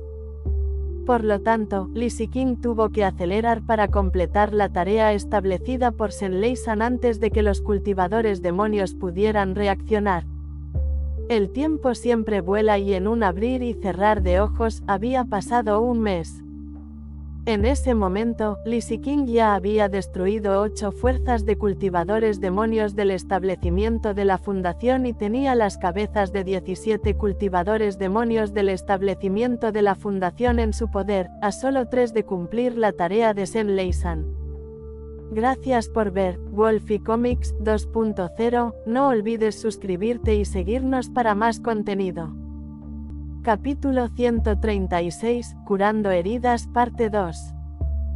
Por lo tanto, Lee Si-king tuvo que acelerar para completar la tarea establecida por Senleisan antes de que los cultivadores demonios pudieran reaccionar. El tiempo siempre vuela y en un abrir y cerrar de ojos, había pasado un mes. En ese momento, Lee Si-king ya había destruido 8 fuerzas de cultivadores demonios del establecimiento de la fundación y tenía las cabezas de 17 cultivadores demonios del establecimiento de la fundación en su poder, a solo 3 de cumplir la tarea de Senleisan. Gracias por ver Wolfie Comics 2.0, no olvides suscribirte y seguirnos para más contenido. Capítulo 136, Curando heridas, parte 2.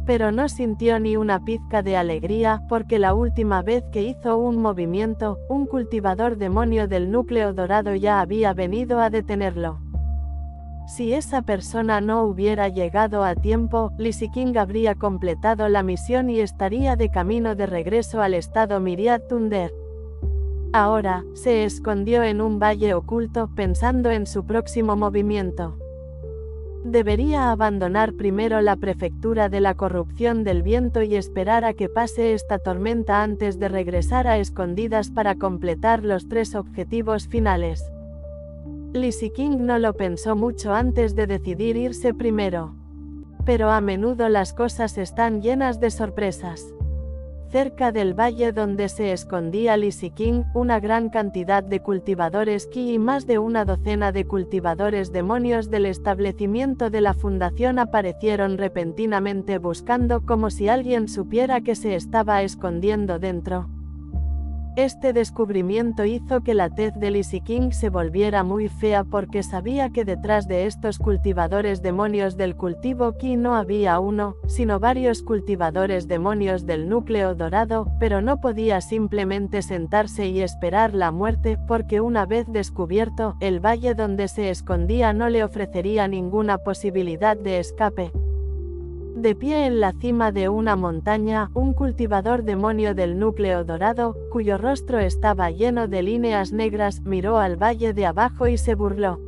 Pero no sintió ni una pizca de alegría, porque la última vez que hizo un movimiento, un cultivador demonio del núcleo dorado ya había venido a detenerlo. Si esa persona no hubiera llegado a tiempo, Lee Si-king habría completado la misión y estaría de camino de regreso al estado Miriat Tunder. Ahora, se escondió en un valle oculto, pensando en su próximo movimiento. Debería abandonar primero la prefectura de la corrupción del viento y esperar a que pase esta tormenta antes de regresar a escondidas para completar los 3 objetivos finales. Li Ziqing no lo pensó mucho antes de decidir irse primero. Pero a menudo las cosas están llenas de sorpresas. Cerca del valle donde se escondía Li Ziqing, una gran cantidad de cultivadores Qi y más de una docena de cultivadores demonios del establecimiento de la fundación aparecieron repentinamente buscando como si alguien supiera que se estaba escondiendo dentro. Este descubrimiento hizo que la tez de Li Ziqing se volviera muy fea porque sabía que detrás de estos cultivadores demonios del cultivo Qi no había uno, sino varios cultivadores demonios del núcleo dorado, pero no podía simplemente sentarse y esperar la muerte, porque una vez descubierto, el valle donde se escondía no le ofrecería ninguna posibilidad de escape. De pie en la cima de una montaña, un cultivador demonio del núcleo dorado, cuyo rostro estaba lleno de líneas negras, miró al valle de abajo y se burló.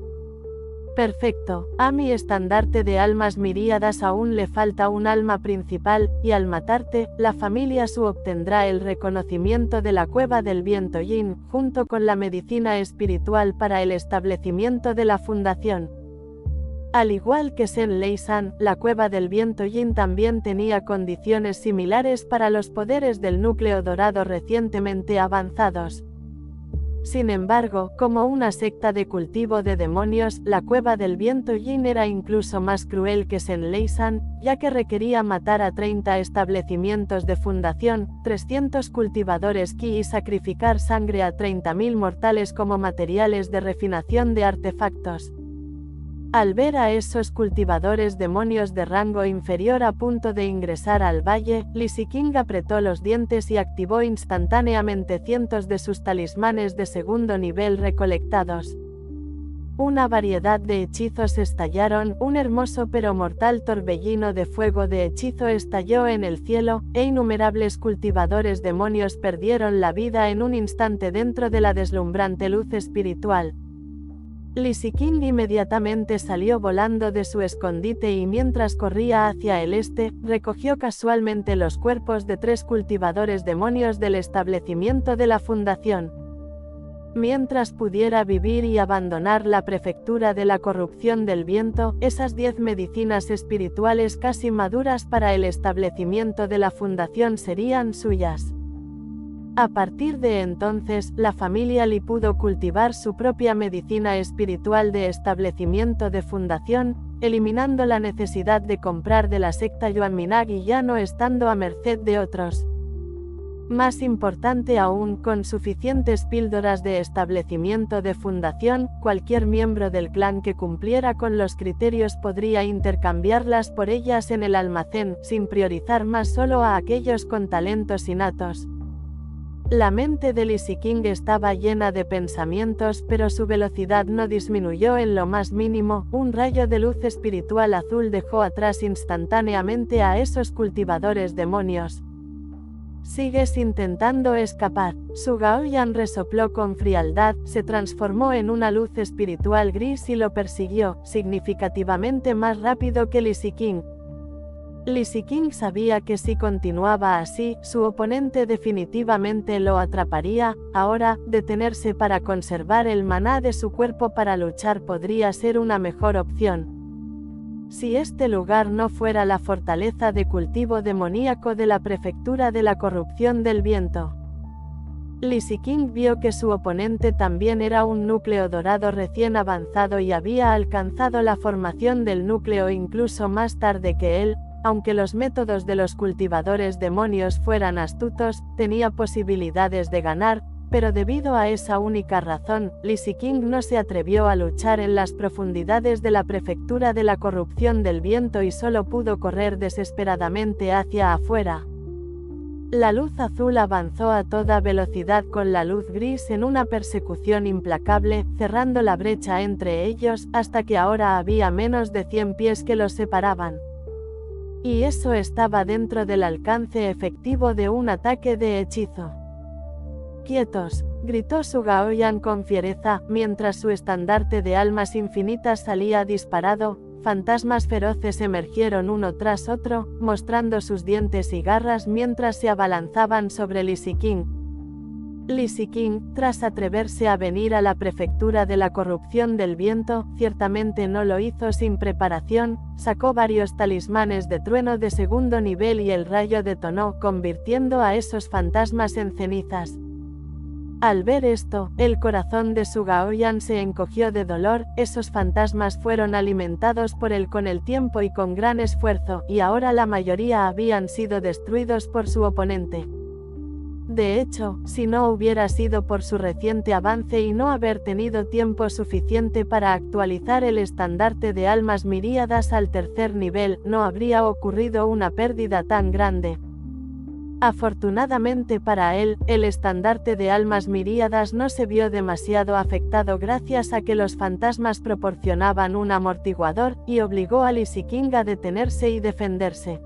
Perfecto, a mi estandarte de almas miríadas aún le falta un alma principal, y al matarte, la familia Su obtendrá el reconocimiento de la cueva del viento Yin, junto con la medicina espiritual para el establecimiento de la fundación. Al igual que Sen Lei San, la cueva del viento Yin también tenía condiciones similares para los poderes del núcleo dorado recientemente avanzados. Sin embargo, como una secta de cultivo de demonios, la cueva del viento Yin era incluso más cruel que Sen Lei San, ya que requería matar a 30 establecimientos de fundación, 300 cultivadores Qi y sacrificar sangre a 30.000 mortales como materiales de refinación de artefactos. Al ver a esos cultivadores demonios de rango inferior a punto de ingresar al valle, Li Ziqing apretó los dientes y activó instantáneamente cientos de sus talismanes de segundo nivel recolectados. Una variedad de hechizos estallaron, un hermoso pero mortal torbellino de fuego de hechizo estalló en el cielo, e innumerables cultivadores demonios perdieron la vida en un instante dentro de la deslumbrante luz espiritual. Li Ziqing inmediatamente salió volando de su escondite y mientras corría hacia el este, recogió casualmente los cuerpos de 3 cultivadores demonios del establecimiento de la fundación. Mientras pudiera vivir y abandonar la prefectura de la corrupción del viento, esas 10 medicinas espirituales casi maduras para el establecimiento de la fundación serían suyas. A partir de entonces, la familia Li pudo cultivar su propia medicina espiritual de establecimiento de fundación, eliminando la necesidad de comprar de la secta Yuan Minag y ya no estando a merced de otros. Más importante aún, con suficientes píldoras de establecimiento de fundación, cualquier miembro del clan que cumpliera con los criterios podría intercambiarlas por ellas en el almacén, sin priorizar más solo a aquellos con talentos innatos. La mente de Li Ziqing estaba llena de pensamientos, pero su velocidad no disminuyó en lo más mínimo. Un rayo de luz espiritual azul dejó atrás instantáneamente a esos cultivadores demonios. «Sigues intentando escapar». Su Gaoyan resopló con frialdad, se transformó en una luz espiritual gris y lo persiguió, significativamente más rápido que Li Ziqing. Li Ziqing sabía que si continuaba así, su oponente definitivamente lo atraparía. Ahora, detenerse para conservar el maná de su cuerpo para luchar podría ser una mejor opción. Si este lugar no fuera la fortaleza de cultivo demoníaco de la prefectura de la corrupción del viento. Li Ziqing vio que su oponente también era un núcleo dorado recién avanzado y había alcanzado la formación del núcleo incluso más tarde que él. Aunque los métodos de los cultivadores demonios fueran astutos, tenía posibilidades de ganar, pero debido a esa única razón, Li Ziqing no se atrevió a luchar en las profundidades de la prefectura de la corrupción del viento y solo pudo correr desesperadamente hacia afuera. La luz azul avanzó a toda velocidad con la luz gris en una persecución implacable, cerrando la brecha entre ellos, hasta que ahora había menos de 100 pies que los separaban. Y eso estaba dentro del alcance efectivo de un ataque de hechizo. «¡Quietos!», gritó su Gaoyan con fiereza, mientras su estandarte de almas infinitas salía disparado. Fantasmas feroces emergieron uno tras otro, mostrando sus dientes y garras mientras se abalanzaban sobre Li Ziqing. Li Ziqing, tras atreverse a venir a la prefectura de la corrupción del viento, ciertamente no lo hizo sin preparación, sacó varios talismanes de trueno de segundo nivel y el rayo detonó, convirtiendo a esos fantasmas en cenizas. Al ver esto, el corazón de Su Gaoyan se encogió de dolor. Esos fantasmas fueron alimentados por él con el tiempo y con gran esfuerzo, y ahora la mayoría habían sido destruidos por su oponente. De hecho, si no hubiera sido por su reciente avance y no haber tenido tiempo suficiente para actualizar el estandarte de almas miríadas al tercer nivel, no habría ocurrido una pérdida tan grande. Afortunadamente para él, el estandarte de almas miríadas no se vio demasiado afectado gracias a que los fantasmas proporcionaban un amortiguador, y obligó a Li Ziqing a detenerse y defenderse.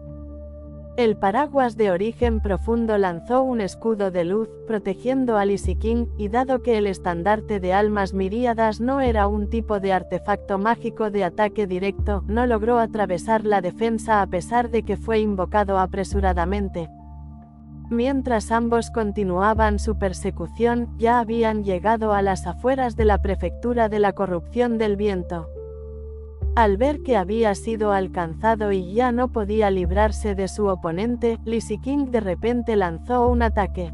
El paraguas de origen profundo lanzó un escudo de luz, protegiendo a Li Ziqing, y dado que el estandarte de almas miríadas no era un tipo de artefacto mágico de ataque directo, no logró atravesar la defensa a pesar de que fue invocado apresuradamente. Mientras ambos continuaban su persecución, ya habían llegado a las afueras de la prefectura de la corrupción del viento. Al ver que había sido alcanzado y ya no podía librarse de su oponente, Li Ziqing de repente lanzó un ataque.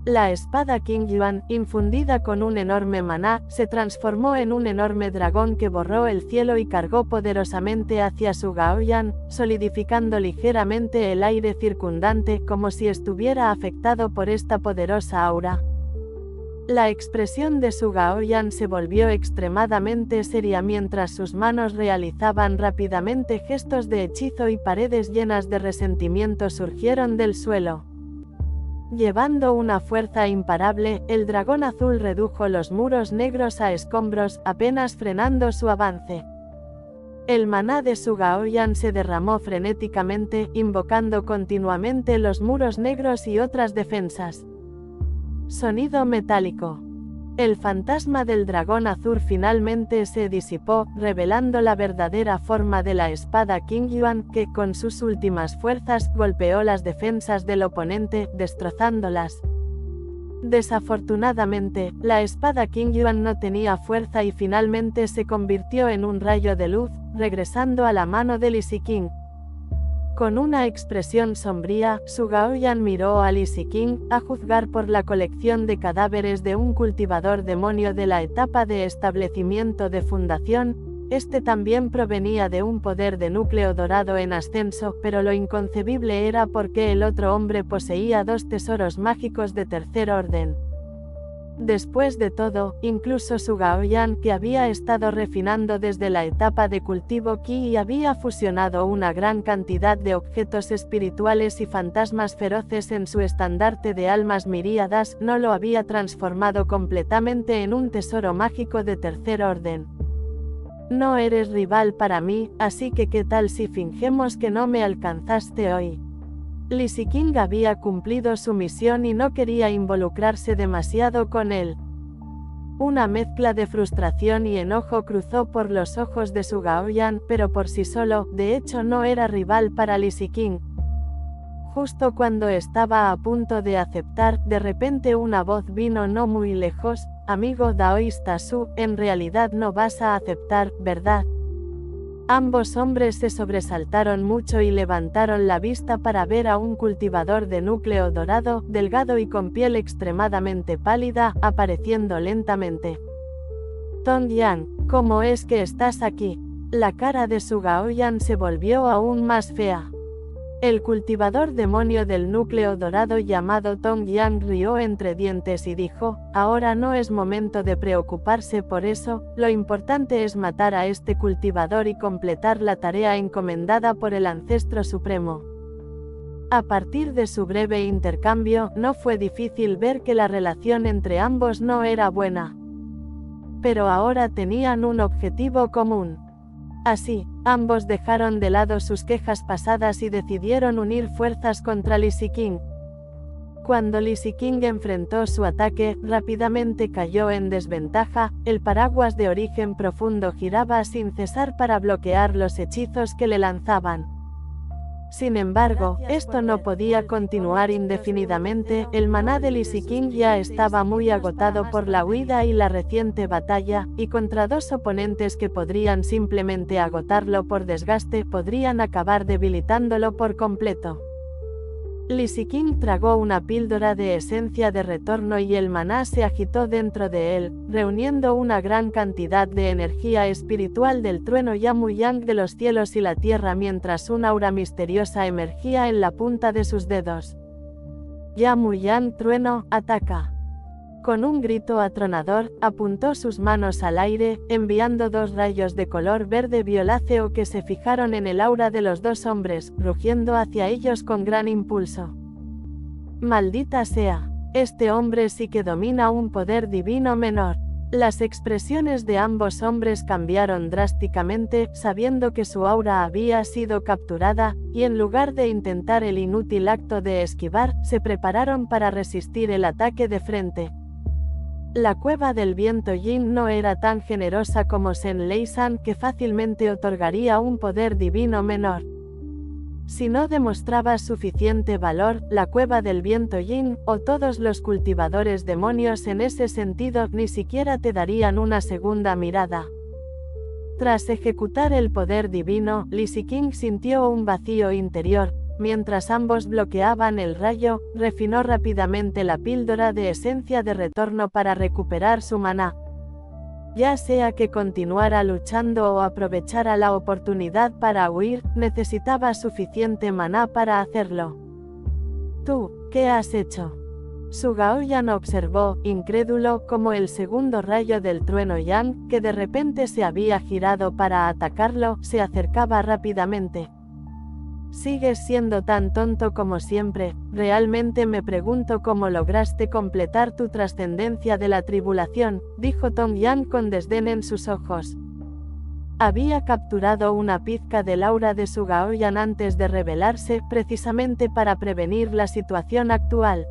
La espada Qingyuan, infundida con un enorme maná, se transformó en un enorme dragón que borró el cielo y cargó poderosamente hacia Su Gaoyan, solidificando ligeramente el aire circundante como si estuviera afectado por esta poderosa aura. La expresión de Su Gaoyan se volvió extremadamente seria mientras sus manos realizaban rápidamente gestos de hechizo y paredes llenas de resentimiento surgieron del suelo. Llevando una fuerza imparable, el dragón azul redujo los muros negros a escombros, apenas frenando su avance. El maná de Su Gaoyan se derramó frenéticamente, invocando continuamente los muros negros y otras defensas. Sonido metálico. El fantasma del dragón azul finalmente se disipó, revelando la verdadera forma de la espada Qingyuan, que con sus últimas fuerzas golpeó las defensas del oponente, destrozándolas. Desafortunadamente, la espada Qingyuan no tenía fuerza y finalmente se convirtió en un rayo de luz, regresando a la mano de Li Ziqing. Con una expresión sombría, Su Gaoyan miró a Li Ziqing, a juzgar por la colección de cadáveres de un cultivador demonio de la etapa de establecimiento de fundación. Este también provenía de un poder de núcleo dorado en ascenso, pero lo inconcebible era por qué el otro hombre poseía dos tesoros mágicos de tercer orden. Después de todo, incluso Su Gaoyan, que había estado refinando desde la etapa de cultivo Qi y había fusionado una gran cantidad de objetos espirituales y fantasmas feroces en su estandarte de almas miríadas, no lo había transformado completamente en un tesoro mágico de tercer orden. No eres rival para mí, así que ¿qué tal si fingemos que no me alcanzaste hoy? Li Ziqing había cumplido su misión y no quería involucrarse demasiado con él. Una mezcla de frustración y enojo cruzó por los ojos de Su Gaoyan, pero por sí solo, de hecho no era rival para Li Ziqing. Justo cuando estaba a punto de aceptar, de repente una voz vino no muy lejos: amigo daoísta Su, en realidad no vas a aceptar, ¿verdad? Ambos hombres se sobresaltaron mucho y levantaron la vista para ver a un cultivador de núcleo dorado, delgado y con piel extremadamente pálida, apareciendo lentamente. Tong Yan, ¿cómo es que estás aquí? La cara de Su Gaoyan se volvió aún más fea. El cultivador demonio del núcleo dorado llamado Tong Yan rió entre dientes y dijo: ahora no es momento de preocuparse por eso, lo importante es matar a este cultivador y completar la tarea encomendada por el Ancestro Supremo. A partir de su breve intercambio, no fue difícil ver que la relación entre ambos no era buena. Pero ahora tenían un objetivo común. Así, ambos dejaron de lado sus quejas pasadas y decidieron unir fuerzas contra Li Ziqing. Cuando Li Ziqing enfrentó su ataque, rápidamente cayó en desventaja. El paraguas de origen profundo giraba sin cesar para bloquear los hechizos que le lanzaban. Sin embargo, esto no podía continuar indefinidamente, el maná de Lysiking ya estaba muy agotado por la huida y la reciente batalla, y contra dos oponentes que podrían simplemente agotarlo por desgaste, podrían acabar debilitándolo por completo. Lysiking tragó una píldora de esencia de retorno y el maná se agitó dentro de él, reuniendo una gran cantidad de energía espiritual del trueno Yamu-Yang de los cielos y la tierra mientras una aura misteriosa emergía en la punta de sus dedos. Yamu-Yang trueno, ataca. Con un grito atronador, apuntó sus manos al aire, enviando dos rayos de color verde violáceo que se fijaron en el aura de los dos hombres, rugiendo hacia ellos con gran impulso. Maldita sea, este hombre sí que domina un poder divino menor. Las expresiones de ambos hombres cambiaron drásticamente, sabiendo que su aura había sido capturada, y en lugar de intentar el inútil acto de esquivar, se prepararon para resistir el ataque de frente. La cueva del viento Yin no era tan generosa como Sen Lei San, que fácilmente otorgaría un poder divino menor. Si no demostrabas suficiente valor, la cueva del viento Yin, o todos los cultivadores demonios en ese sentido, ni siquiera te darían una segunda mirada. Tras ejecutar el poder divino, Lysiking sintió un vacío interior. Mientras ambos bloqueaban el rayo, refinó rápidamente la píldora de esencia de retorno para recuperar su maná. Ya sea que continuara luchando o aprovechara la oportunidad para huir, necesitaba suficiente maná para hacerlo. ¿Tú, qué has hecho? Su Gaoyan observó, incrédulo, como el segundo rayo del trueno Yang, que de repente se había girado para atacarlo, se acercaba rápidamente. Sigues siendo tan tonto como siempre, realmente me pregunto cómo lograste completar tu trascendencia de la tribulación, dijo Tong Yang con desdén en sus ojos. Había capturado una pizca del aura de su Gaoyan antes de revelarse, precisamente para prevenir la situación actual.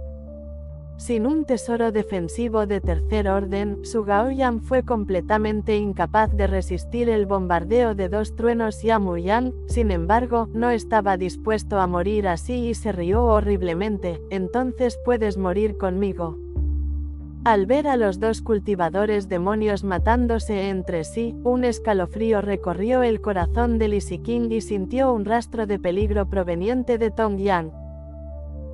Sin un tesoro defensivo de tercer orden, su Gaoyan fue completamente incapaz de resistir el bombardeo de dos truenos Yamu-Yang, sin embargo, no estaba dispuesto a morir así y se rió horriblemente. Entonces puedes morir conmigo. Al ver a los dos cultivadores demonios matándose entre sí, un escalofrío recorrió el corazón de Lysiking y sintió un rastro de peligro proveniente de Tong Yang.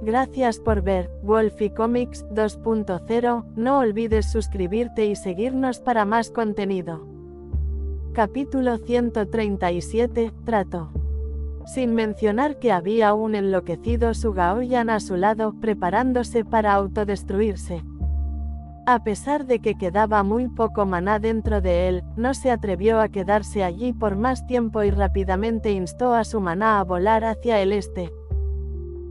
Gracias por ver Wolfie Comics 2.0, no olvides suscribirte y seguirnos para más contenido. Capítulo 137, Trato. Sin mencionar que había un enloquecido su Gaoyan a su lado, preparándose para autodestruirse. A pesar de que quedaba muy poco maná dentro de él, no se atrevió a quedarse allí por más tiempo y rápidamente instó a su maná a volar hacia el este.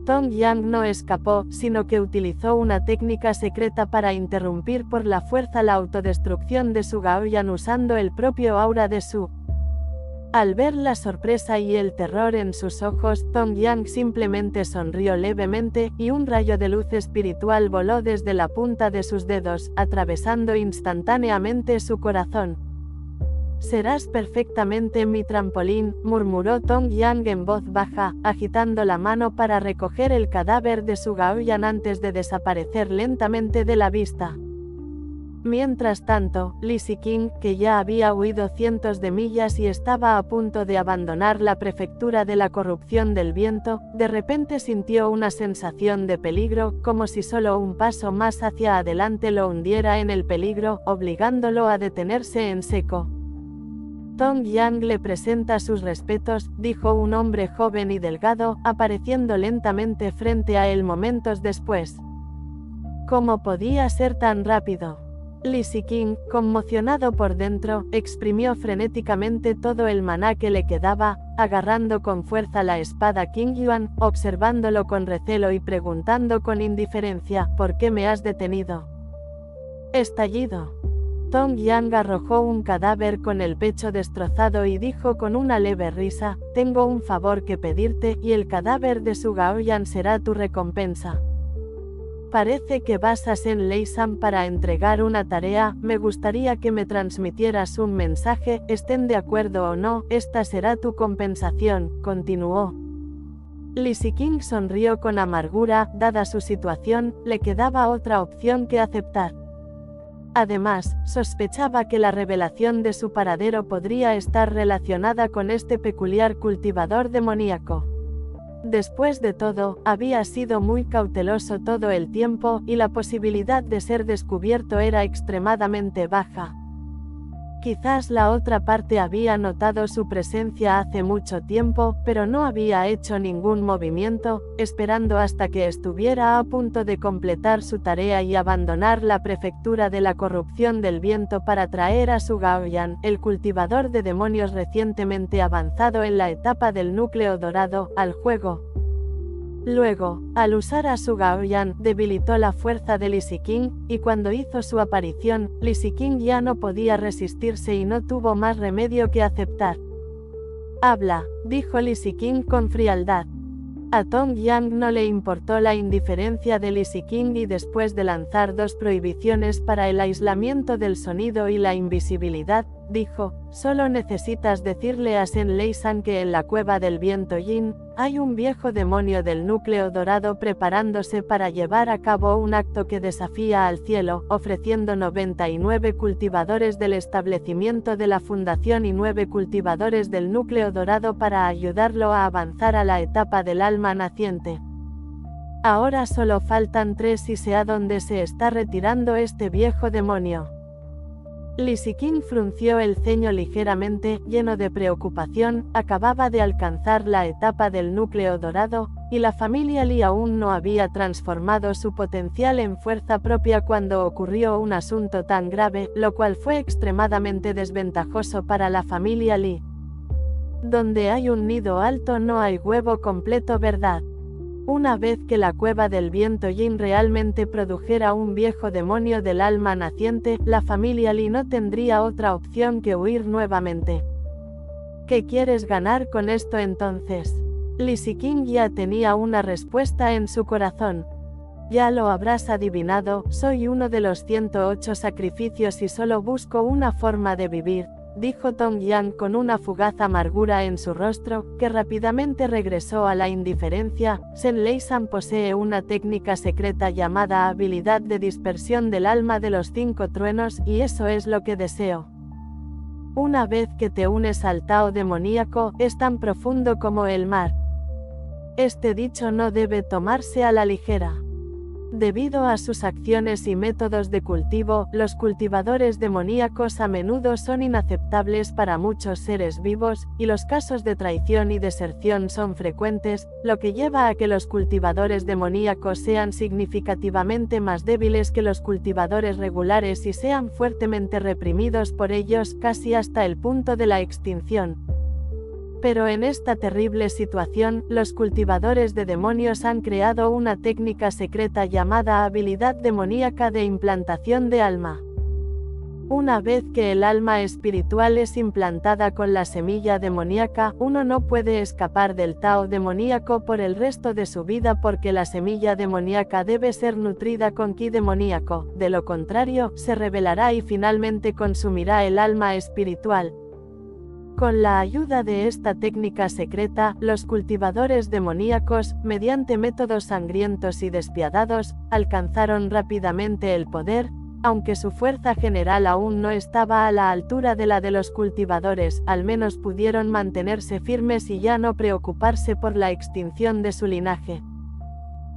Tong Yang no escapó, sino que utilizó una técnica secreta para interrumpir por la fuerza la autodestrucción de su Gaoyan usando el propio aura de Su. Al ver la sorpresa y el terror en sus ojos, Tong Yang simplemente sonrió levemente, y un rayo de luz espiritual voló desde la punta de sus dedos, atravesando instantáneamente su corazón. «Serás perfectamente mi trampolín», murmuró Tong Yang en voz baja, agitando la mano para recoger el cadáver de su Gaoyan antes de desaparecer lentamente de la vista. Mientras tanto, Lysiking, que ya había huido cientos de millas y estaba a punto de abandonar la prefectura de la corrupción del viento, de repente sintió una sensación de peligro, como si solo un paso más hacia adelante lo hundiera en el peligro, obligándolo a detenerse en seco. Tong Yang le presenta sus respetos, dijo un hombre joven y delgado, apareciendo lentamente frente a él momentos después. ¿Cómo podía ser tan rápido? Lysiking, conmocionado por dentro, exprimió frenéticamente todo el maná que le quedaba, agarrando con fuerza la espada Qingyuan, observándolo con recelo y preguntando con indiferencia, ¿por qué me has detenido? Estallido. Tong Yang arrojó un cadáver con el pecho destrozado y dijo con una leve risa, «Tengo un favor que pedirte, y el cadáver de su Gaoyan será tu recompensa. Parece que vas a Sen Lei San para entregar una tarea, me gustaría que me transmitieras un mensaje, estén de acuerdo o no, esta será tu compensación», continuó. Li Ziqing sonrió con amargura, dada su situación, le quedaba otra opción que aceptar. Además, sospechaba que la revelación de su paradero podría estar relacionada con este peculiar cultivador demoníaco. Después de todo, había sido muy cauteloso todo el tiempo, y la posibilidad de ser descubierto era extremadamente baja. Quizás la otra parte había notado su presencia hace mucho tiempo, pero no había hecho ningún movimiento, esperando hasta que estuviera a punto de completar su tarea y abandonar la prefectura de la corrupción del viento para traer a su Gaoyan, el cultivador de demonios recientemente avanzado en la etapa del núcleo dorado, al juego. Luego, al usar a su Gaoyan, debilitó la fuerza de Li Ziqing, y cuando hizo su aparición, Li Ziqing ya no podía resistirse y no tuvo más remedio que aceptar. «Habla», dijo Li Ziqing con frialdad. A Tong Yang no le importó la indiferencia de Li Ziqing y después de lanzar 2 prohibiciones para el aislamiento del sonido y la invisibilidad, dijo: «Solo necesitas decirle a Shen Leisan que en la cueva del viento Yin, hay un viejo demonio del núcleo dorado preparándose para llevar a cabo un acto que desafía al cielo, ofreciendo 99 cultivadores del establecimiento de la fundación y 9 cultivadores del núcleo dorado para ayudarlo a avanzar a la etapa del alma naciente. Ahora solo faltan 3 y sé a dónde se está retirando este viejo demonio». Li Ziqing frunció el ceño ligeramente, lleno de preocupación. Acababa de alcanzar la etapa del núcleo dorado, y la familia Li aún no había transformado su potencial en fuerza propia cuando ocurrió un asunto tan grave, lo cual fue extremadamente desventajoso para la familia Li. Donde hay un nido alto no hay huevo completo, ¿verdad? Una vez que la cueva del viento Yin realmente produjera un viejo demonio del alma naciente, la familia Li no tendría otra opción que huir nuevamente. ¿Qué quieres ganar con esto entonces? Li Ziqing ya tenía una respuesta en su corazón. Ya lo habrás adivinado, soy uno de los 108 sacrificios y solo busco una forma de vivir, dijo Tong Yang con una fugaz amargura en su rostro, que rápidamente regresó a la indiferencia. Shen Leisan posee una técnica secreta llamada habilidad de dispersión del alma de los 5 truenos, y eso es lo que deseo. Una vez que te unes al Tao demoníaco, es tan profundo como el mar. Este dicho no debe tomarse a la ligera. Debido a sus acciones y métodos de cultivo, los cultivadores demoníacos a menudo son inaceptables para muchos seres vivos, y los casos de traición y deserción son frecuentes, lo que lleva a que los cultivadores demoníacos sean significativamente más débiles que los cultivadores regulares y sean fuertemente reprimidos por ellos casi hasta el punto de la extinción. Pero en esta terrible situación, los cultivadores de demonios han creado una técnica secreta llamada habilidad demoníaca de implantación de alma. Una vez que el alma espiritual es implantada con la semilla demoníaca, uno no puede escapar del Tao demoníaco por el resto de su vida porque la semilla demoníaca debe ser nutrida con Qi demoníaco, de lo contrario, se rebelará y finalmente consumirá el alma espiritual. Con la ayuda de esta técnica secreta, los cultivadores demoníacos, mediante métodos sangrientos y despiadados, alcanzaron rápidamente el poder, aunque su fuerza general aún no estaba a la altura de la de los cultivadores, al menos pudieron mantenerse firmes y ya no preocuparse por la extinción de su linaje.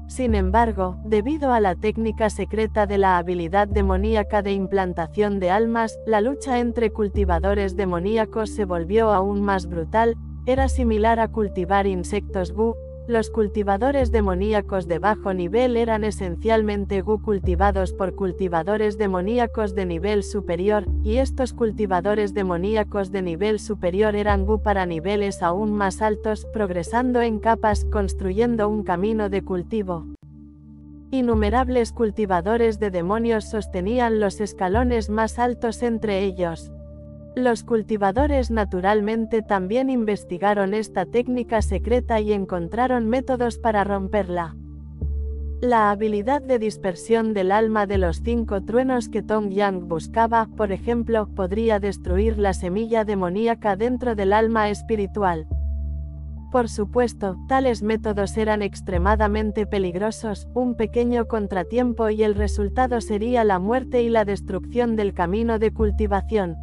Sin embargo, debido a la técnica secreta de la habilidad demoníaca de implantación de almas, la lucha entre cultivadores demoníacos se volvió aún más brutal. Era similar a cultivar insectos Gu. Los cultivadores demoníacos de bajo nivel eran esencialmente Gu cultivados por cultivadores demoníacos de nivel superior, y estos cultivadores demoníacos de nivel superior eran Gu para niveles aún más altos, progresando en capas, construyendo un camino de cultivo. Innumerables cultivadores de demonios sostenían los escalones más altos entre ellos. Los cultivadores naturalmente también investigaron esta técnica secreta y encontraron métodos para romperla. La habilidad de dispersión del alma de los 5 truenos que Tong Yang buscaba, por ejemplo, podría destruir la semilla demoníaca dentro del alma espiritual. Por supuesto, tales métodos eran extremadamente peligrosos, un pequeño contratiempo y el resultado sería la muerte y la destrucción del camino de cultivación.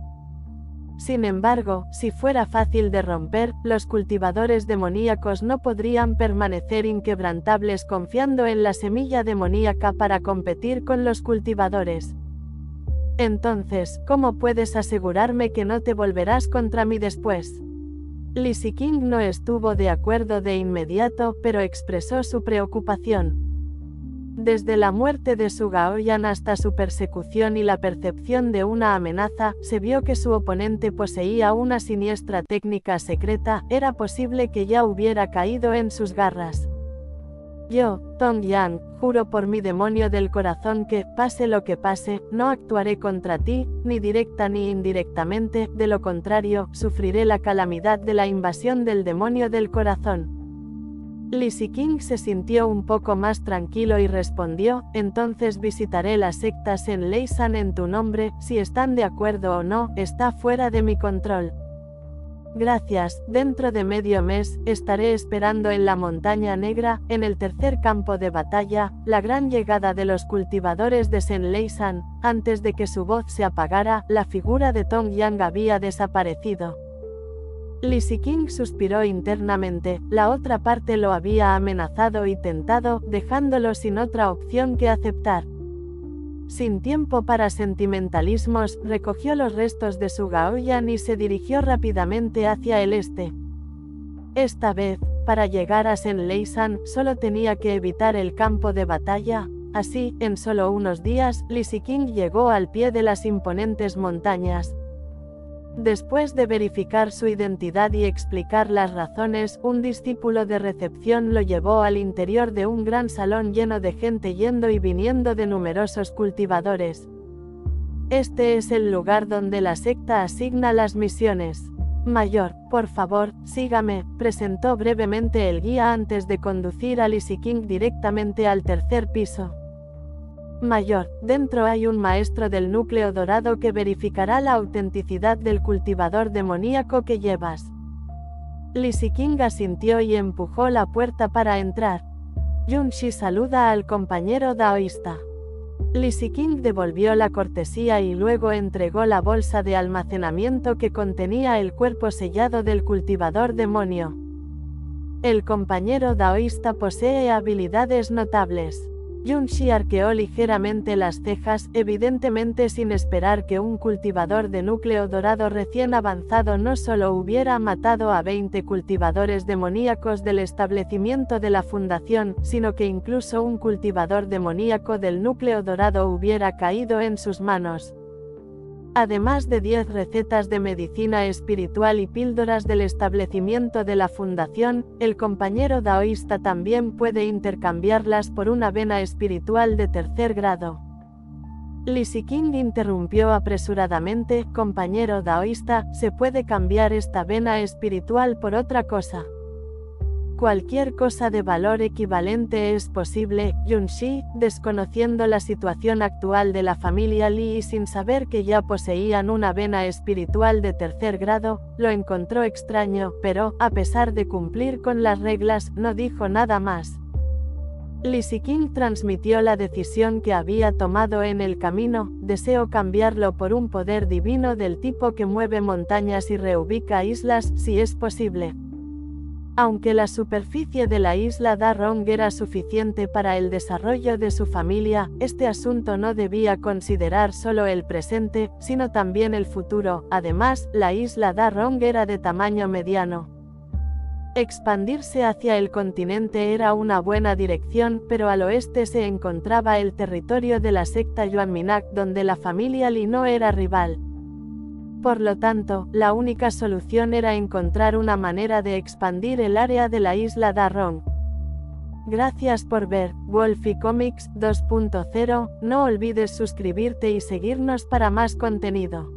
Sin embargo, si fuera fácil de romper, los cultivadores demoníacos no podrían permanecer inquebrantables confiando en la semilla demoníaca para competir con los cultivadores. Entonces, ¿cómo puedes asegurarme que no te volverás contra mí después? Lizzie King no estuvo de acuerdo de inmediato, pero expresó su preocupación. Desde la muerte de su Gaoyan hasta su persecución y la percepción de una amenaza, se vio que su oponente poseía una siniestra técnica secreta, era posible que ya hubiera caído en sus garras. Yo, Tong Yang, juro por mi demonio del corazón que, pase lo que pase, no actuaré contra ti, ni directa ni indirectamente, de lo contrario, sufriré la calamidad de la invasión del demonio del corazón. Lizzie King se sintió un poco más tranquilo y respondió, entonces visitaré las sectas en Leisan en tu nombre, si están de acuerdo o no, está fuera de mi control. Gracias, dentro de medio mes, estaré esperando en la Montaña Negra, en el tercer campo de batalla, la gran llegada de los cultivadores de Senleisan. Antes de que su voz se apagara, la figura de Tong Yang había desaparecido. Lizzie King suspiró internamente, la otra parte lo había amenazado y tentado, dejándolo sin otra opción que aceptar. Sin tiempo para sentimentalismos, recogió los restos de su Gaoyan y se dirigió rápidamente hacia el este. Esta vez, para llegar a Senleisan, solo tenía que evitar el campo de batalla. Así, en solo unos días, Lizzie King llegó al pie de las imponentes montañas. Después de verificar su identidad y explicar las razones, un discípulo de recepción lo llevó al interior de un gran salón lleno de gente yendo y viniendo de numerosos cultivadores. Este es el lugar donde la secta asigna las misiones. Mayor, por favor, sígame, presentó brevemente el guía antes de conducir a Lizzie King directamente al tercer piso. Mayor, dentro hay un maestro del núcleo dorado que verificará la autenticidad del cultivador demoníaco que llevas. Lizzie King asintió y empujó la puerta para entrar. Yunshi saluda al compañero daoísta. Lizzie King devolvió la cortesía y luego entregó la bolsa de almacenamiento que contenía el cuerpo sellado del cultivador demonio. El compañero daoísta posee habilidades notables. Yunshi arqueó ligeramente las cejas, evidentemente sin esperar que un cultivador de núcleo dorado recién avanzado no solo hubiera matado a 20 cultivadores demoníacos del establecimiento de la fundación, sino que incluso un cultivador demoníaco del núcleo dorado hubiera caído en sus manos. Además de 10 recetas de medicina espiritual y píldoras del establecimiento de la fundación, el compañero daoísta también puede intercambiarlas por una vena espiritual de tercer grado. Lizzie King interrumpió apresuradamente, compañero daoísta, ¿se puede cambiar esta vena espiritual por otra cosa? Cualquier cosa de valor equivalente es posible. Yunshi, desconociendo la situación actual de la familia Li y sin saber que ya poseían una vena espiritual de tercer grado, lo encontró extraño, pero, a pesar de cumplir con las reglas, no dijo nada más. Lizzie King transmitió la decisión que había tomado en el camino, deseo cambiarlo por un poder divino del tipo que mueve montañas y reubica islas, si es posible. Aunque la superficie de la isla Da Rong era suficiente para el desarrollo de su familia, este asunto no debía considerar solo el presente, sino también el futuro. Además, la isla Da Rong era de tamaño mediano. Expandirse hacia el continente era una buena dirección, pero al oeste se encontraba el territorio de la secta Yuanminak donde la familia Li no era rival. Por lo tanto, la única solución era encontrar una manera de expandir el área de la isla Da Rong. Gracias por ver Wolfie Comics 2.0, no olvides suscribirte y seguirnos para más contenido.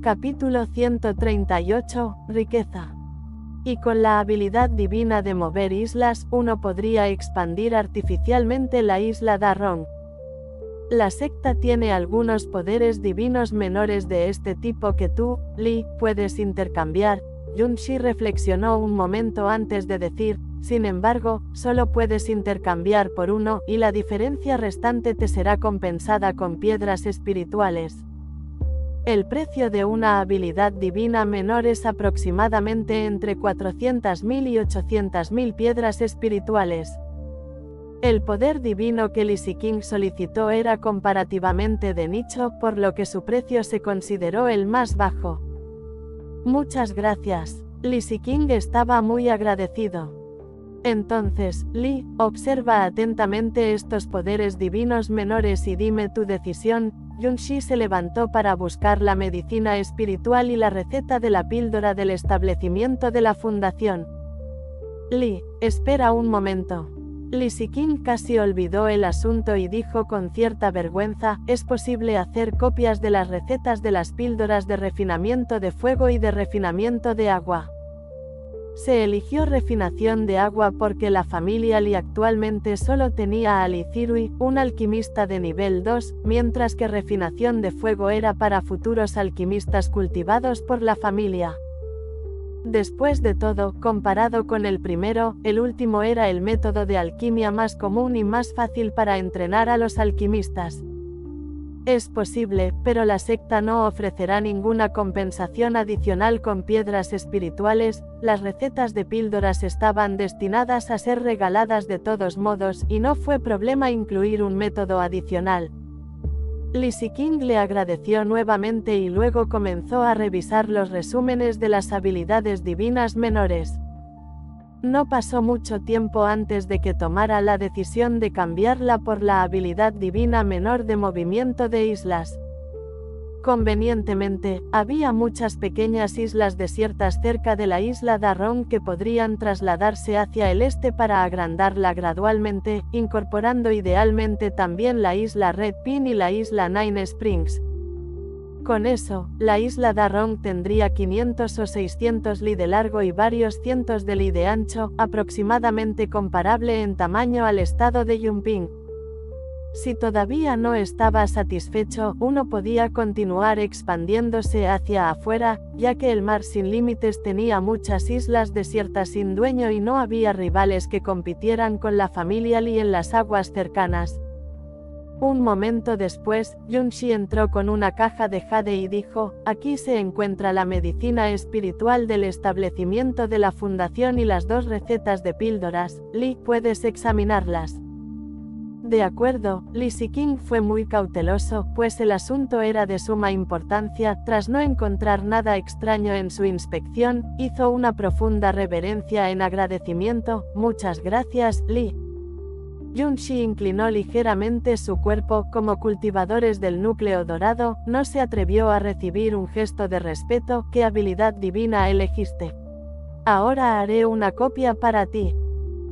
Capítulo 138, Riqueza. Y con la habilidad divina de mover islas, uno podría expandir artificialmente la isla Da Rong. La secta tiene algunos poderes divinos menores de este tipo que tú, Li, puedes intercambiar. Junshi reflexionó un momento antes de decir, sin embargo, solo puedes intercambiar por uno, y la diferencia restante te será compensada con piedras espirituales. El precio de una habilidad divina menor es aproximadamente entre 400.000 y 800.000 piedras espirituales. El poder divino que Lee Si-King solicitó era comparativamente de nicho, por lo que su precio se consideró el más bajo. Muchas gracias. Lee Si-King estaba muy agradecido. Entonces, Lee, observa atentamente estos poderes divinos menores y dime tu decisión. Junshi se levantó para buscar la medicina espiritual y la receta de la píldora del establecimiento de la fundación. Lee, espera un momento. Lee Si-King casi olvidó el asunto y dijo con cierta vergüenza, es posible hacer copias de las recetas de las píldoras de refinamiento de fuego y de refinamiento de agua. Se eligió refinación de agua porque la familia Lee actualmente solo tenía a Lee Zirui, un alquimista de nivel 2, mientras que refinación de fuego era para futuros alquimistas cultivados por la familia. Después de todo, comparado con el primero, el último era el método de alquimia más común y más fácil para entrenar a los alquimistas. Es posible, pero la secta no ofrecerá ninguna compensación adicional con piedras espirituales. Las recetas de píldoras estaban destinadas a ser regaladas de todos modos y no fue problema incluir un método adicional. Lee Si-King le agradeció nuevamente y luego comenzó a revisar los resúmenes de las habilidades divinas menores. No pasó mucho tiempo antes de que tomara la decisión de cambiarla por la habilidad divina menor de movimiento de islas. Convenientemente, había muchas pequeñas islas desiertas cerca de la isla Darrong que podrían trasladarse hacia el este para agrandarla gradualmente, incorporando idealmente también la isla Red Pin y la isla Nine Springs. Con eso, la isla Darrong tendría 500 o 600 li de largo y varios cientos de li de ancho, aproximadamente comparable en tamaño al estado de Yunping. Si todavía no estaba satisfecho, uno podía continuar expandiéndose hacia afuera, ya que el mar sin límites tenía muchas islas desiertas sin dueño y no había rivales que compitieran con la familia Lee en las aguas cercanas. Un momento después, Junshi entró con una caja de jade y dijo, aquí se encuentra la medicina espiritual del establecimiento de la fundación y las 2 recetas de píldoras. Lee, puedes examinarlas. De acuerdo, Lee Si-King fue muy cauteloso, pues el asunto era de suma importancia. Tras no encontrar nada extraño en su inspección, hizo una profunda reverencia en agradecimiento. Muchas gracias, Lee. Junshi inclinó ligeramente su cuerpo. Como cultivadores del núcleo dorado, no se atrevió a recibir un gesto de respeto. ¿Qué habilidad divina elegiste? Ahora haré una copia para ti.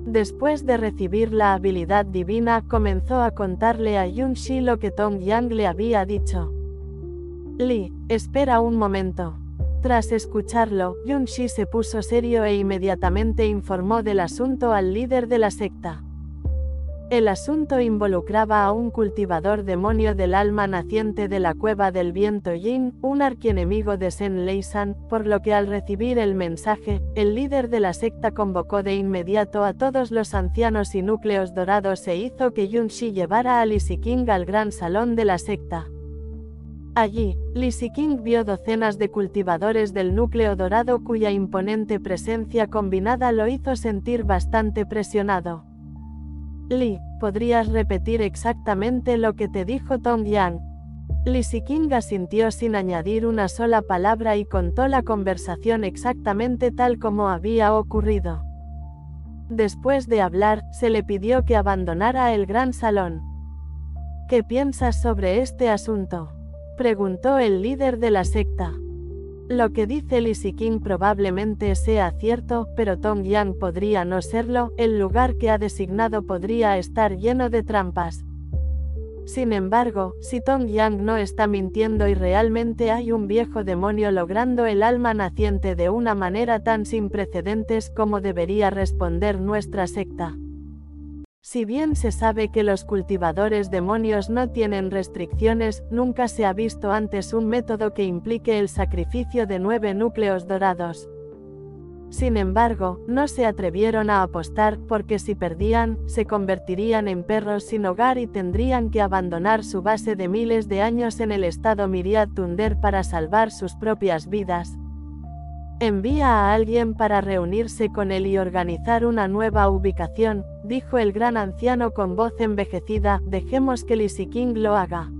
Después de recibir la habilidad divina, comenzó a contarle a Junshi lo que Tong Yang le había dicho. Lee, espera un momento. Tras escucharlo, Junshi se puso serio e inmediatamente informó del asunto al líder de la secta. El asunto involucraba a un cultivador demonio del alma naciente de la cueva del viento Yin, un archienemigo de Sen Lei-san, por lo que al recibir el mensaje, el líder de la secta convocó de inmediato a todos los ancianos y núcleos dorados e hizo que Junshi llevara a Lee Si-King al gran salón de la secta. Allí, Lee Si-King vio docenas de cultivadores del núcleo dorado cuya imponente presencia combinada lo hizo sentir bastante presionado. Lee, ¿podrías repetir exactamente lo que te dijo Tong Yang? Lee Si-King asintió sin añadir una sola palabra y contó la conversación exactamente tal como había ocurrido. Después de hablar, se le pidió que abandonara el gran salón. ¿Qué piensas sobre este asunto?, preguntó el líder de la secta. Lo que dice Lee Si-King probablemente sea cierto, pero Tong Yang podría no serlo. El lugar que ha designado podría estar lleno de trampas. Sin embargo, si Tong Yang no está mintiendo y realmente hay un viejo demonio logrando el alma naciente de una manera tan sin precedentes, ¿cómo debería responder nuestra secta? Si bien se sabe que los cultivadores demonios no tienen restricciones, nunca se ha visto antes un método que implique el sacrificio de 9 núcleos dorados. Sin embargo, no se atrevieron a apostar porque si perdían, se convertirían en perros sin hogar y tendrían que abandonar su base de miles de años en el estado Miriad Tunder para salvar sus propias vidas. Envía a alguien para reunirse con él y organizar una nueva ubicación, dijo el gran anciano con voz envejecida, dejemos que Lizzie King lo haga.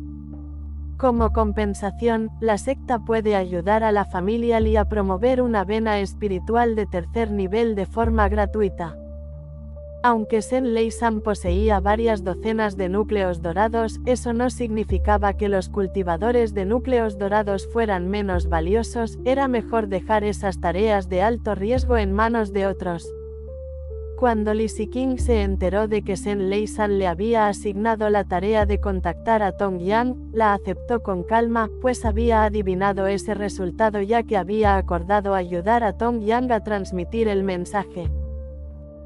Como compensación, la secta puede ayudar a la familia Lee a promover una vena espiritual de tercer nivel de forma gratuita. Aunque Sen Lei San poseía varias docenas de núcleos dorados, eso no significaba que los cultivadores de núcleos dorados fueran menos valiosos, era mejor dejar esas tareas de alto riesgo en manos de otros. Cuando Lizzie King se enteró de que Sen Lei San le había asignado la tarea de contactar a Tong Yang, la aceptó con calma, pues había adivinado ese resultado ya que había acordado ayudar a Tong Yang a transmitir el mensaje.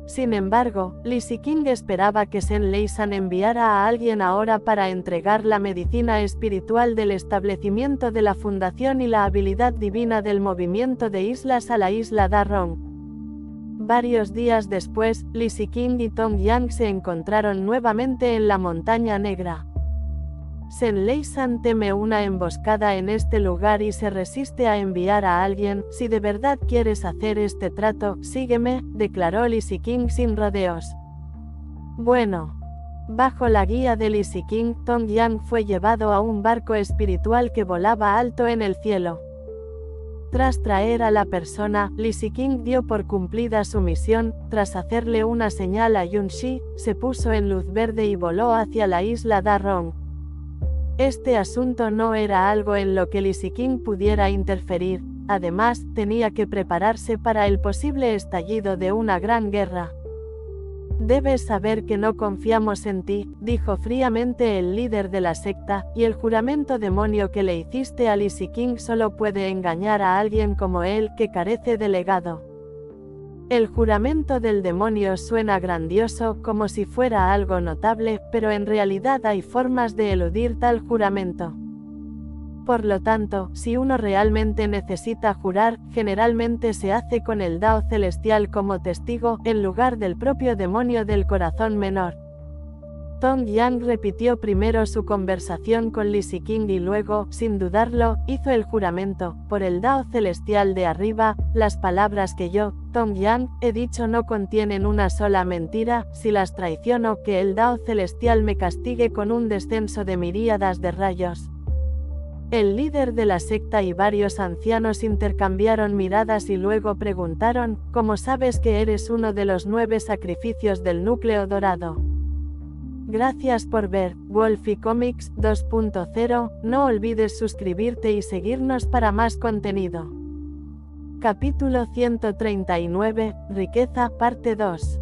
Sin embargo, Lizzie King esperaba que Sen Lei San enviara a alguien ahora para entregar la medicina espiritual del establecimiento de la fundación y la habilidad divina del movimiento de islas a la isla Da Rong. Varios días después, Lizzie King y Tong Yang se encontraron nuevamente en la Montaña Negra. Sen Lei San teme una emboscada en este lugar y se resiste a enviar a alguien. Si de verdad quieres hacer este trato, sígueme, declaró Lizzie King sin rodeos. Bueno. Bajo la guía de Lizzie King, Tong Yang fue llevado a un barco espiritual que volaba alto en el cielo. Tras traer a la persona, Lizzie King dio por cumplida su misión. Tras hacerle una señal a Yun Shi, se puso en luz verde y voló hacia la isla Da Rong. Este asunto no era algo en lo que Lizzie King pudiera interferir, además, tenía que prepararse para el posible estallido de una gran guerra. Debes saber que no confiamos en ti, dijo fríamente el líder de la secta, y el juramento demonio que le hiciste a Lizzie King solo puede engañar a alguien como él que carece de legado. El juramento del demonio suena grandioso, como si fuera algo notable, pero en realidad hay formas de eludir tal juramento. Por lo tanto, si uno realmente necesita jurar, generalmente se hace con el Dao celestial como testigo, en lugar del propio demonio del corazón menor. Tong Yang repitió primero su conversación con Lizzie King y luego, sin dudarlo, hizo el juramento, por el Dao celestial de arriba, las palabras que yo, Tong Yang, he dicho no contienen una sola mentira, si las traiciono, que el Dao celestial me castigue con un descenso de miríadas de rayos. El líder de la secta y varios ancianos intercambiaron miradas y luego preguntaron, ¿cómo sabes que eres uno de los 9 sacrificios del núcleo dorado? Gracias por ver Wolfie Comics 2.0, no olvides suscribirte y seguirnos para más contenido. Capítulo 139, Riqueza, parte 2.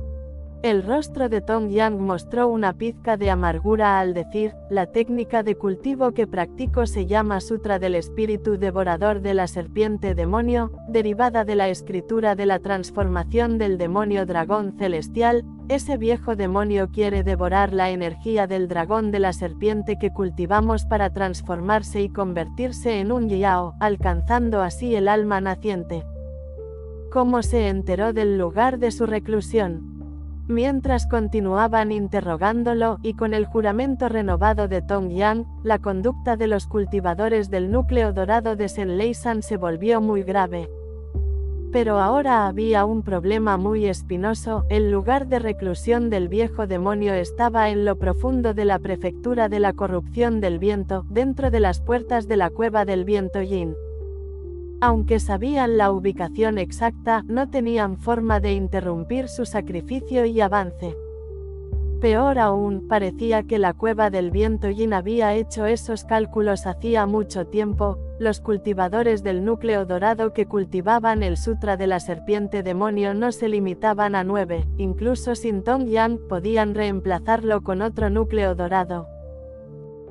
El rostro de Tong Yang mostró una pizca de amargura al decir, la técnica de cultivo que practico se llama Sutra del Espíritu Devorador de la Serpiente Demonio, derivada de la escritura de la transformación del demonio dragón celestial. Ese viejo demonio quiere devorar la energía del dragón de la serpiente que cultivamos para transformarse y convertirse en un Yao, alcanzando así el alma naciente. ¿Cómo se enteró del lugar de su reclusión? Mientras continuaban interrogándolo, y con el juramento renovado de Tong Yang, la conducta de los cultivadores del núcleo dorado de Sen Lei San se volvió muy grave. Pero ahora había un problema muy espinoso, el lugar de reclusión del viejo demonio estaba en lo profundo de la prefectura de la corrupción del viento, dentro de las puertas de la cueva del viento Yin. Aunque sabían la ubicación exacta, no tenían forma de interrumpir su sacrificio y avance. Peor aún, parecía que la cueva del viento Yin había hecho esos cálculos hacía mucho tiempo. Los cultivadores del núcleo dorado que cultivaban el Sutra de la Serpiente Demonio no se limitaban a 9, incluso sin Tong Yang podían reemplazarlo con otro núcleo dorado.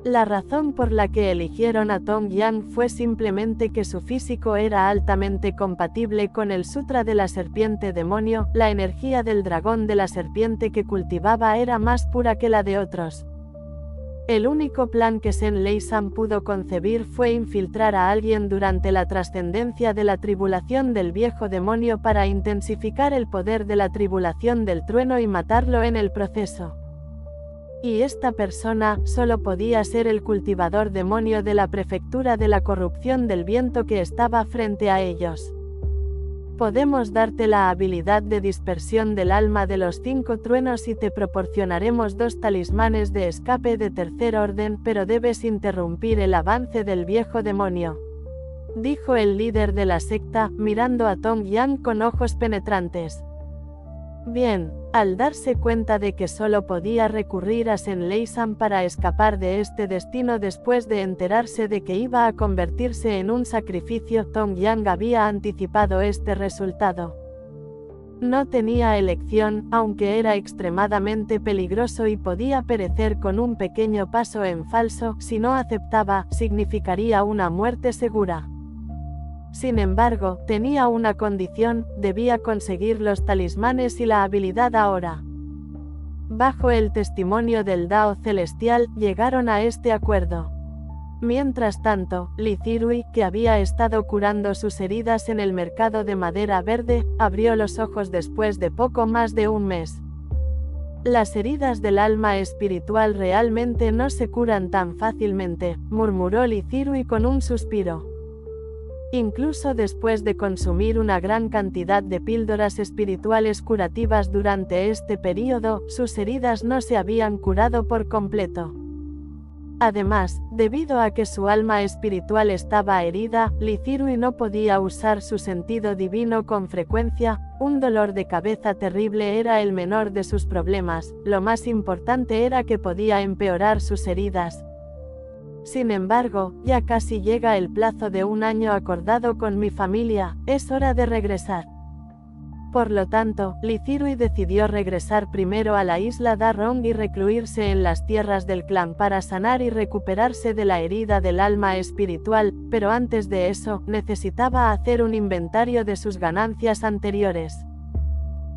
La razón por la que eligieron a Tong Yang fue simplemente que su físico era altamente compatible con el Sutra de la Serpiente Demonio, la energía del dragón de la serpiente que cultivaba era más pura que la de otros. El único plan que Sen Lei San pudo concebir fue infiltrar a alguien durante la trascendencia de la tribulación del viejo demonio para intensificar el poder de la tribulación del trueno y matarlo en el proceso. Y esta persona solo podía ser el cultivador demonio de la prefectura de la corrupción del viento que estaba frente a ellos. Podemos darte la habilidad de dispersión del alma de los 5 truenos y te proporcionaremos 2 talismanes de escape de tercer orden, pero debes interrumpir el avance del viejo demonio, dijo el líder de la secta, mirando a Tong Yan con ojos penetrantes. Bien, al darse cuenta de que solo podía recurrir a Sen Lei San para escapar de este destino después de enterarse de que iba a convertirse en un sacrificio, Tong Yang había anticipado este resultado. No tenía elección, aunque era extremadamente peligroso y podía perecer con un pequeño paso en falso. Si no aceptaba, significaría una muerte segura. Sin embargo, tenía una condición: debía conseguir los talismanes y la habilidad ahora. Bajo el testimonio del Dao Celestial, llegaron a este acuerdo. Mientras tanto, Li Zirui, que había estado curando sus heridas en el mercado de madera verde, abrió los ojos después de poco más de un mes. Las heridas del alma espiritual realmente no se curan tan fácilmente, murmuró Li Zirui con un suspiro. Incluso después de consumir una gran cantidad de píldoras espirituales curativas durante este período, sus heridas no se habían curado por completo. Además, debido a que su alma espiritual estaba herida, Li Zirui no podía usar su sentido divino con frecuencia. Un dolor de cabeza terrible era el menor de sus problemas, lo más importante era que podía empeorar sus heridas. Sin embargo, ya casi llega el plazo de un año acordado con mi familia, es hora de regresar. Por lo tanto, Li Zirui decidió regresar primero a la isla Da Rong y recluirse en las tierras del clan para sanar y recuperarse de la herida del alma espiritual, pero antes de eso, necesitaba hacer un inventario de sus ganancias anteriores.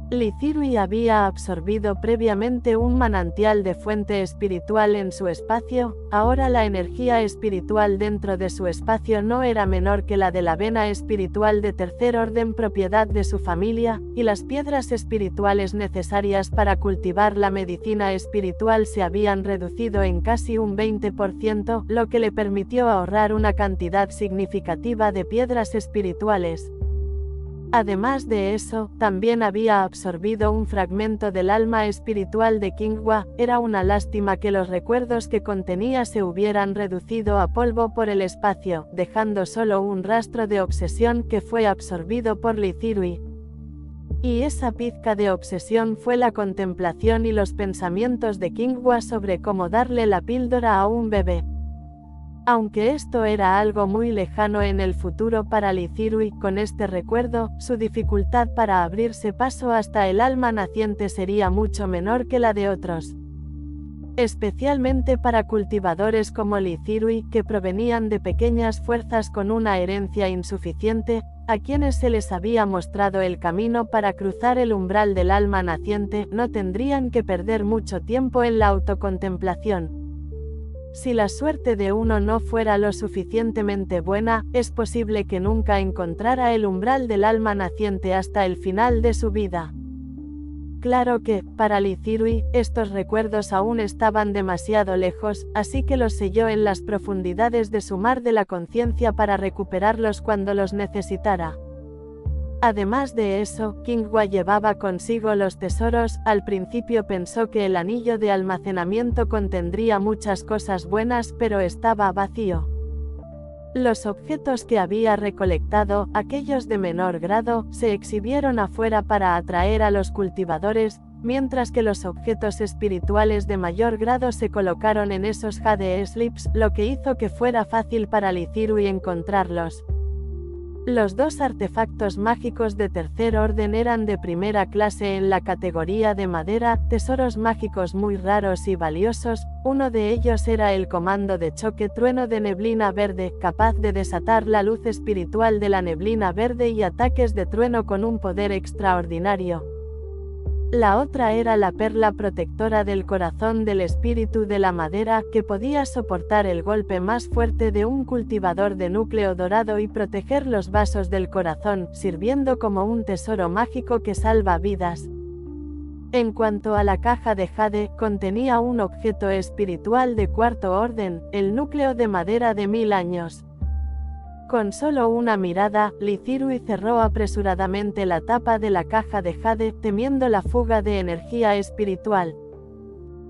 Li Zirui había absorbido previamente un manantial de fuente espiritual en su espacio. Ahora la energía espiritual dentro de su espacio no era menor que la de la vena espiritual de tercer orden propiedad de su familia, y las piedras espirituales necesarias para cultivar la medicina espiritual se habían reducido en casi un 20%, lo que le permitió ahorrar una cantidad significativa de piedras espirituales. Además de eso, también había absorbido un fragmento del alma espiritual de Qinghua. Era una lástima que los recuerdos que contenía se hubieran reducido a polvo por el espacio, dejando solo un rastro de obsesión que fue absorbido por Li Zirui. Y esa pizca de obsesión fue la contemplación y los pensamientos de Qinghua sobre cómo darle la píldora a un bebé. Aunque esto era algo muy lejano en el futuro para Li Zirui, con este recuerdo, su dificultad para abrirse paso hasta el alma naciente sería mucho menor que la de otros. Especialmente para cultivadores como Li Zirui, que provenían de pequeñas fuerzas con una herencia insuficiente, a quienes se les había mostrado el camino para cruzar el umbral del alma naciente, no tendrían que perder mucho tiempo en la autocontemplación. Si la suerte de uno no fuera lo suficientemente buena, es posible que nunca encontrara el umbral del alma naciente hasta el final de su vida. Claro que, para Li Zirui, estos recuerdos aún estaban demasiado lejos, así que los selló en las profundidades de su mar de la conciencia para recuperarlos cuando los necesitara. Además de eso, Qinghua llevaba consigo los tesoros. Al principio pensó que el anillo de almacenamiento contendría muchas cosas buenas, pero estaba vacío. Los objetos que había recolectado, aquellos de menor grado, se exhibieron afuera para atraer a los cultivadores, mientras que los objetos espirituales de mayor grado se colocaron en esos Jade Slips, lo que hizo que fuera fácil para Li Zirui encontrarlos. Los 2 artefactos mágicos de tercer orden eran de primera clase en la categoría de madera, tesoros mágicos muy raros y valiosos. Uno de ellos era el comando de choque trueno de neblina verde, capaz de desatar la luz espiritual de la neblina verde y ataques de trueno con un poder extraordinario. La otra era la perla protectora del corazón del espíritu de la madera, que podía soportar el golpe más fuerte de un cultivador de núcleo dorado y proteger los vasos del corazón, sirviendo como un tesoro mágico que salva vidas. En cuanto a la caja de jade, contenía un objeto espiritual de cuarto orden, el núcleo de madera de 1000 años. Con solo una mirada, Lithirui cerró apresuradamente la tapa de la caja de jade, temiendo la fuga de energía espiritual.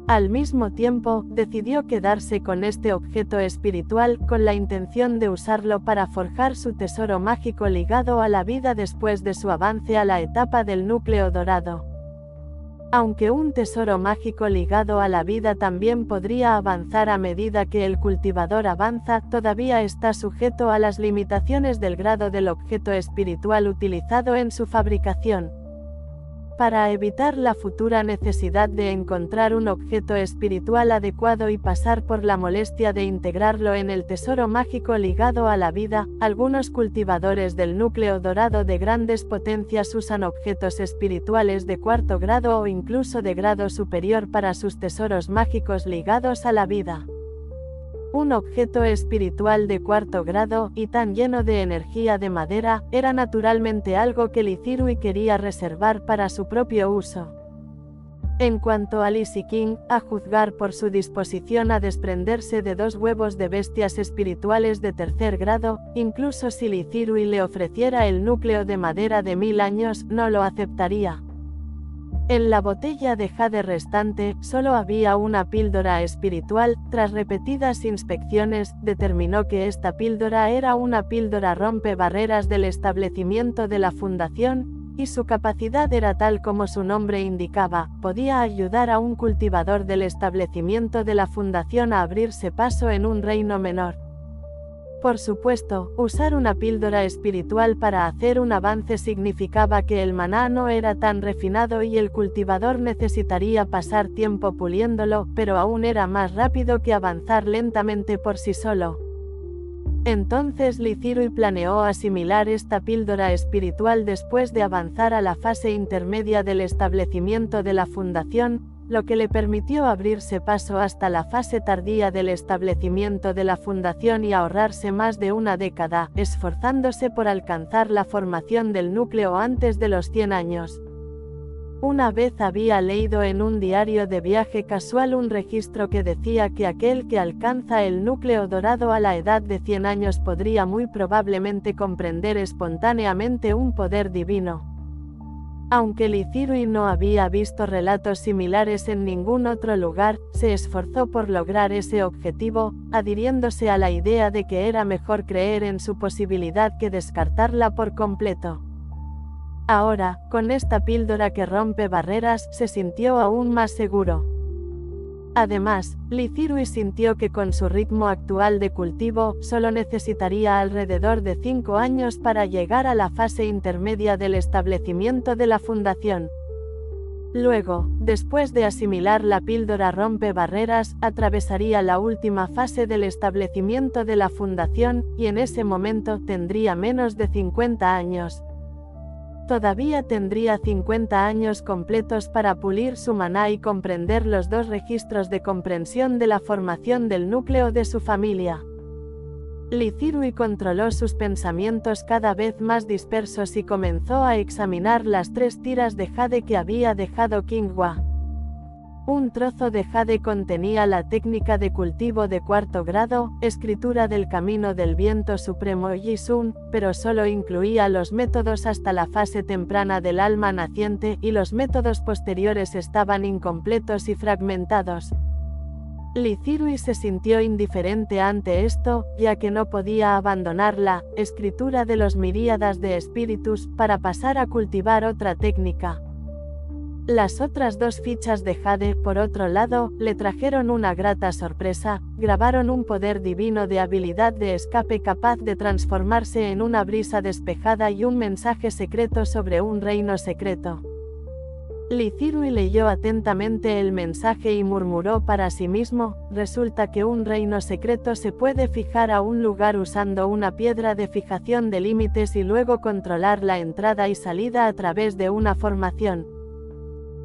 Al mismo tiempo, decidió quedarse con este objeto espiritual, con la intención de usarlo para forjar su tesoro mágico ligado a la vida después de su avance a la etapa del núcleo dorado. Aunque un tesoro mágico ligado a la vida también podría avanzar a medida que el cultivador avanza, todavía está sujeto a las limitaciones del grado del objeto espiritual utilizado en su fabricación. Para evitar la futura necesidad de encontrar un objeto espiritual adecuado y pasar por la molestia de integrarlo en el tesoro mágico ligado a la vida, algunos cultivadores del núcleo dorado de grandes potencias usan objetos espirituales de cuarto grado o incluso de grado superior para sus tesoros mágicos ligados a la vida. Un objeto espiritual de cuarto grado, y tan lleno de energía de madera, era naturalmente algo que Lithirui quería reservar para su propio uso. En cuanto a Lizzie King, a juzgar por su disposición a desprenderse de 2 huevos de bestias espirituales de tercer grado, incluso si Lithirui le ofreciera el núcleo de madera de 1000 años, no lo aceptaría. En la botella de jade restante, solo había una píldora espiritual. Tras repetidas inspecciones, determinó que esta píldora era una píldora rompe barreras del establecimiento de la fundación, y su capacidad era tal como su nombre indicaba, podía ayudar a un cultivador del establecimiento de la fundación a abrirse paso en un reino menor. Por supuesto, usar una píldora espiritual para hacer un avance significaba que el maná no era tan refinado y el cultivador necesitaría pasar tiempo puliéndolo, pero aún era más rápido que avanzar lentamente por sí solo. Entonces Lithirui planeó asimilar esta píldora espiritual después de avanzar a la fase intermedia del establecimiento de la fundación, lo que le permitió abrirse paso hasta la fase tardía del establecimiento de la fundación y ahorrarse más de una década, esforzándose por alcanzar la formación del núcleo antes de los 100 años. Una vez había leído en un diario de viaje casual un registro que decía que aquel que alcanza el núcleo dorado a la edad de 100 años podría muy probablemente comprender espontáneamente un poder divino. Aunque Lithirui no había visto relatos similares en ningún otro lugar, se esforzó por lograr ese objetivo, adhiriéndose a la idea de que era mejor creer en su posibilidad que descartarla por completo. Ahora, con esta píldora que rompe barreras, se sintió aún más seguro. Además, Lithirui sintió que con su ritmo actual de cultivo, solo necesitaría alrededor de 5 años para llegar a la fase intermedia del establecimiento de la fundación. Luego, después de asimilar la píldora rompe barreras, atravesaría la última fase del establecimiento de la fundación, y en ese momento tendría menos de 50 años. Todavía tendría 50 años completos para pulir su maná y comprender los 2 registros de comprensión de la formación del núcleo de su familia. Lithirui controló sus pensamientos cada vez más dispersos y comenzó a examinar las 3 tiras de jade que había dejado Qinghua. Un trozo de jade contenía la técnica de cultivo de cuarto grado, escritura del camino del viento supremo Yi-Sun, pero solo incluía los métodos hasta la fase temprana del alma naciente, y los métodos posteriores estaban incompletos y fragmentados. Lithirui se sintió indiferente ante esto, ya que no podía abandonar la escritura de los miríadas de espíritus para pasar a cultivar otra técnica. Las otras 2 fichas de jade, por otro lado, le trajeron una grata sorpresa. Grabaron un poder divino de habilidad de escape capaz de transformarse en una brisa despejada y un mensaje secreto sobre un reino secreto. Lithirui leyó atentamente el mensaje y murmuró para sí mismo: resulta que un reino secreto se puede fijar a un lugar usando una piedra de fijación de límites y luego controlar la entrada y salida a través de una formación.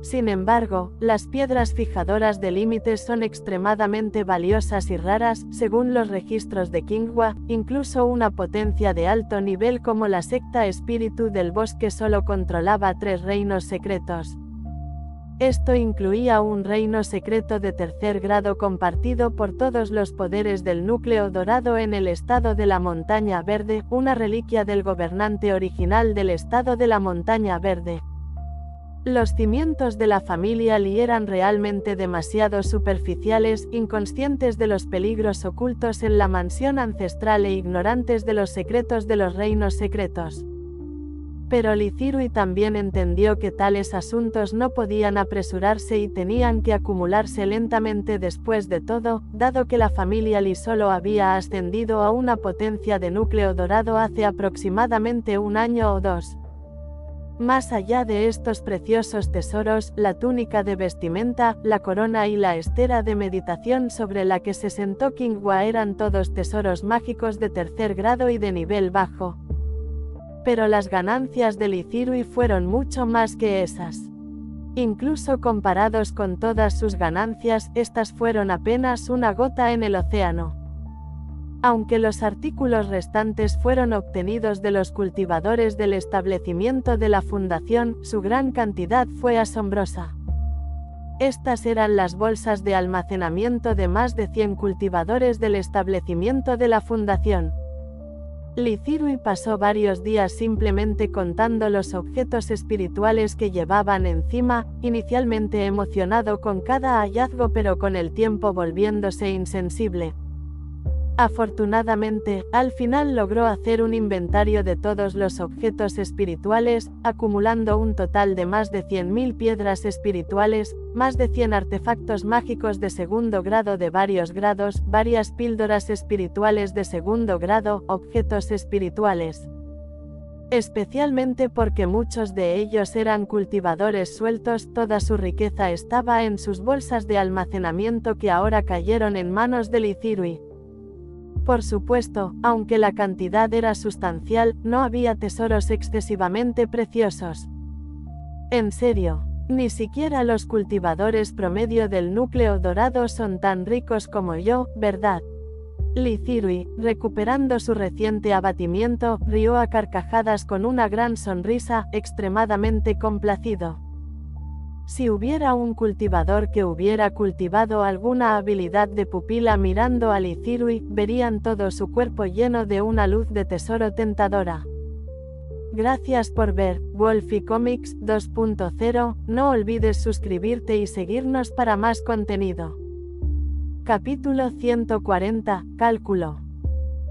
Sin embargo, las piedras fijadoras de límites son extremadamente valiosas y raras, según los registros de Qinghua. Incluso una potencia de alto nivel como la secta Espíritu del Bosque solo controlaba 3 reinos secretos. Esto incluía un reino secreto de tercer grado compartido por todos los poderes del núcleo dorado en el estado de la Montaña Verde, una reliquia del gobernante original del estado de la Montaña Verde. Los cimientos de la familia Li eran realmente demasiado superficiales, inconscientes de los peligros ocultos en la mansión ancestral e ignorantes de los secretos de los reinos secretos. Pero Li Zirui también entendió que tales asuntos no podían apresurarse y tenían que acumularse lentamente después de todo, dado que la familia Li solo había ascendido a una potencia de núcleo dorado hace aproximadamente 1 año o 2. Más allá de estos preciosos tesoros, la túnica de vestimenta, la corona y la estera de meditación sobre la que se sentó Qinghua eran todos tesoros mágicos de tercer grado y de nivel bajo. Pero las ganancias de Li Zirui fueron mucho más que esas. Incluso comparados con todas sus ganancias, estas fueron apenas una gota en el océano. Aunque los artículos restantes fueron obtenidos de los cultivadores del establecimiento de la fundación, su gran cantidad fue asombrosa. Estas eran las bolsas de almacenamiento de más de 100 cultivadores del establecimiento de la fundación. Li Zirui pasó varios días simplemente contando los objetos espirituales que llevaban encima, inicialmente emocionado con cada hallazgo pero con el tiempo volviéndose insensible. Afortunadamente, al final logró hacer un inventario de todos los objetos espirituales, acumulando un total de más de 100.000 piedras espirituales, más de 100 artefactos mágicos de segundo grado de varios grados, varias píldoras espirituales de segundo grado, objetos espirituales. Especialmente porque muchos de ellos eran cultivadores sueltos, toda su riqueza estaba en sus bolsas de almacenamiento que ahora cayeron en manos de Li Zirui. Por supuesto, aunque la cantidad era sustancial, no había tesoros excesivamente preciosos. En serio, ni siquiera los cultivadores promedio del núcleo dorado son tan ricos como yo, ¿verdad? Li Zirui, recuperando su reciente abatimiento, rió a carcajadas con una gran sonrisa, extremadamente complacido. Si hubiera un cultivador que hubiera cultivado alguna habilidad de pupila mirando a Li Zirui, verían todo su cuerpo lleno de una luz de tesoro tentadora. Gracias por ver Wolfie Comics 2.0, no olvides suscribirte y seguirnos para más contenido. Capítulo 140, Cálculo.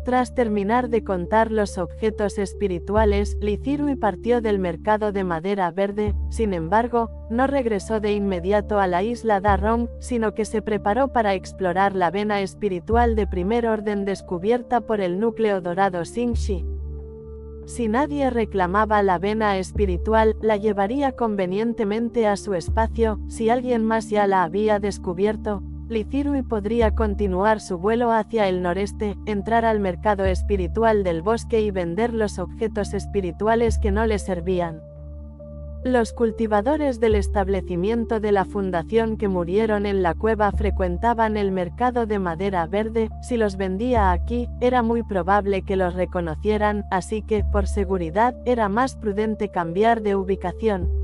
Tras terminar de contar los objetos espirituales, Li Zirui partió del mercado de madera verde. Sin embargo, no regresó de inmediato a la isla Da Rong, sino que se preparó para explorar la vena espiritual de primer orden descubierta por el núcleo dorado Xingxi. Si nadie reclamaba la vena espiritual, la llevaría convenientemente a su espacio. Si alguien más ya la había descubierto, Li Zirui podría continuar su vuelo hacia el noreste, entrar al mercado espiritual del bosque y vender los objetos espirituales que no le servían. Los cultivadores del establecimiento de la fundación que murieron en la cueva frecuentaban el mercado de madera verde. Si los vendía aquí, era muy probable que los reconocieran, así que, por seguridad, era más prudente cambiar de ubicación.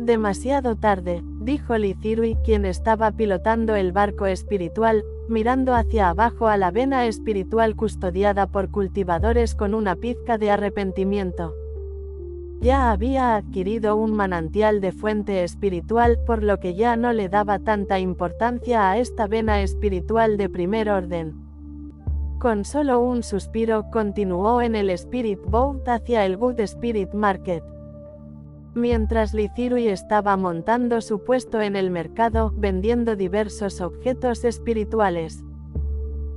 Demasiado tarde, dijo Li Zirui, quien estaba pilotando el barco espiritual, mirando hacia abajo a la vena espiritual custodiada por cultivadores con una pizca de arrepentimiento. Ya había adquirido un manantial de fuente espiritual, por lo que ya no le daba tanta importancia a esta vena espiritual de primer orden. Con solo un suspiro, continuó en el Spirit Boat hacia el Good Spirit Market. Mientras Li Zirui estaba montando su puesto en el mercado, vendiendo diversos objetos espirituales.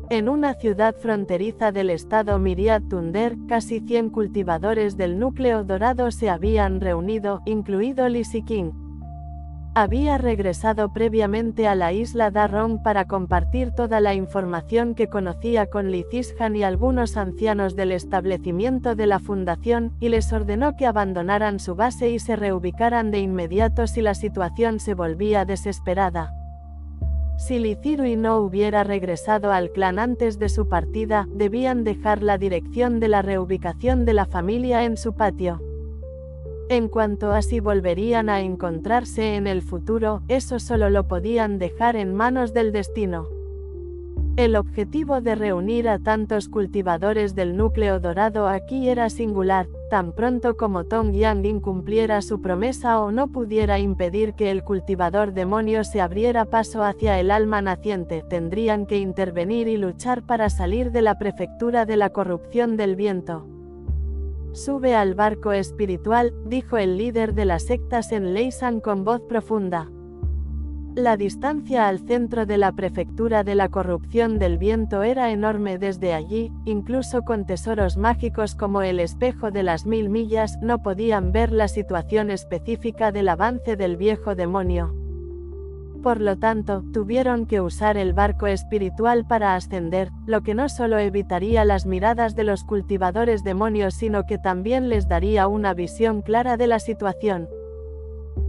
En una ciudad fronteriza del estado Miriat Tunder, casi 100 cultivadores del núcleo dorado se habían reunido, incluido Li Ziqing. Había regresado previamente a la isla Darron para compartir toda la información que conocía con Lizishan y algunos ancianos del establecimiento de la fundación, y les ordenó que abandonaran su base y se reubicaran de inmediato si la situación se volvía desesperada. Si Lizirui no hubiera regresado al clan antes de su partida, debían dejar la dirección de la reubicación de la familia en su patio. En cuanto a si volverían a encontrarse en el futuro, eso solo lo podían dejar en manos del destino. El objetivo de reunir a tantos cultivadores del núcleo dorado aquí era singular. Tan pronto como Tong Yang incumpliera su promesa o no pudiera impedir que el cultivador demonio se abriera paso hacia el alma naciente, tendrían que intervenir y luchar para salir de la prefectura de la corrupción del viento. «Sube al barco espiritual», dijo el líder de las sectas en Leisan con voz profunda. La distancia al centro de la prefectura de la corrupción del viento era enorme desde allí, incluso con tesoros mágicos como el espejo de las 1000 millas no podían ver la situación específica del avance del viejo demonio. Por lo tanto, tuvieron que usar el barco espiritual para ascender, lo que no solo evitaría las miradas de los cultivadores demonios sino que también les daría una visión clara de la situación.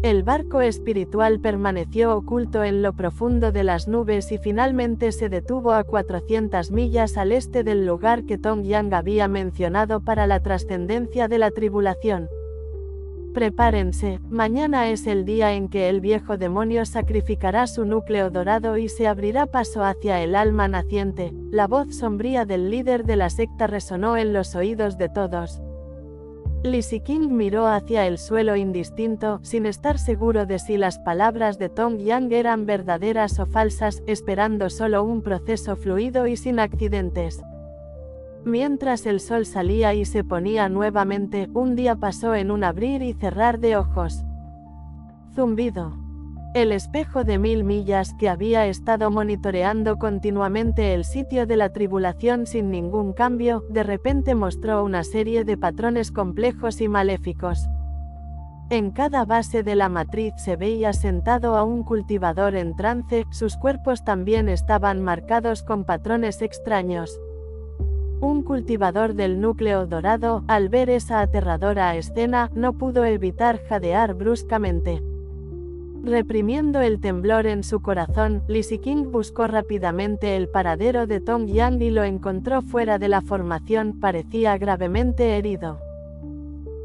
El barco espiritual permaneció oculto en lo profundo de las nubes y finalmente se detuvo a 400 millas al este del lugar que Tong Yang había mencionado para la trascendencia de la tribulación. Prepárense, mañana es el día en que el viejo demonio sacrificará su núcleo dorado y se abrirá paso hacia el alma naciente. La voz sombría del líder de la secta resonó en los oídos de todos. Li Ziqing miró hacia el suelo indistinto, sin estar seguro de si las palabras de Tong Yang eran verdaderas o falsas, esperando solo un proceso fluido y sin accidentes. Mientras el sol salía y se ponía nuevamente, un día pasó en un abrir y cerrar de ojos. Zumbido. El espejo de 1000 millas que había estado monitoreando continuamente el sitio de la tribulación sin ningún cambio, de repente mostró una serie de patrones complejos y maléficos. En cada base de la matriz se veía sentado a un cultivador en trance, sus cuerpos también estaban marcados con patrones extraños. Un cultivador del núcleo dorado, al ver esa aterradora escena, no pudo evitar jadear bruscamente. Reprimiendo el temblor en su corazón, Li Ziqing buscó rápidamente el paradero de Tong Yang y lo encontró fuera de la formación, parecía gravemente herido.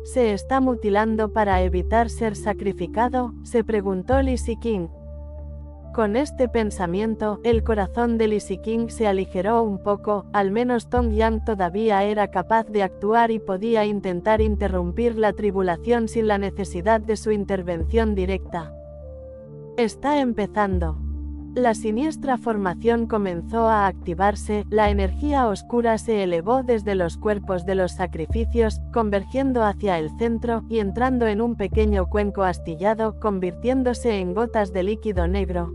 ¿Se está mutilando para evitar ser sacrificado?, se preguntó Li Ziqing. Con este pensamiento, el corazón de Li Ziqing se aligeró un poco, al menos Tong Yang todavía era capaz de actuar y podía intentar interrumpir la tribulación sin la necesidad de su intervención directa. Está empezando. La siniestra formación comenzó a activarse, la energía oscura se elevó desde los cuerpos de los sacrificios, convergiendo hacia el centro, y entrando en un pequeño cuenco astillado, convirtiéndose en gotas de líquido negro.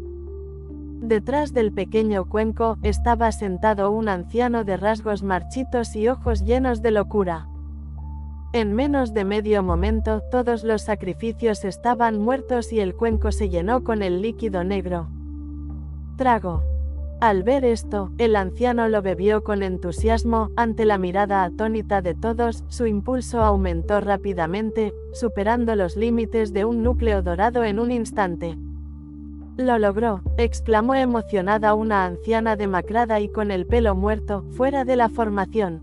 Detrás del pequeño cuenco, estaba sentado un anciano de rasgos marchitos y ojos llenos de locura. En menos de medio momento, todos los sacrificios estaban muertos y el cuenco se llenó con el líquido negro. Trago. Al ver esto, el anciano lo bebió con entusiasmo. Ante la mirada atónita de todos, su impulso aumentó rápidamente, superando los límites de un núcleo dorado en un instante. «Lo logró», exclamó emocionada una anciana demacrada y con el pelo muerto, fuera de la formación.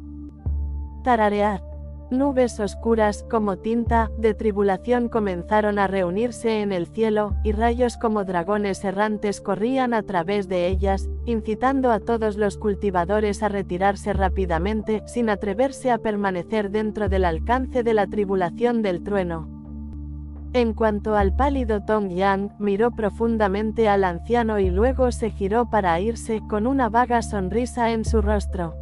Tararear. Nubes oscuras, como tinta, de tribulación comenzaron a reunirse en el cielo, y rayos como dragones errantes corrían a través de ellas, incitando a todos los cultivadores a retirarse rápidamente, sin atreverse a permanecer dentro del alcance de la tribulación del trueno. En cuanto al pálido Tong Yang, miró profundamente al anciano y luego se giró para irse, con una vaga sonrisa en su rostro.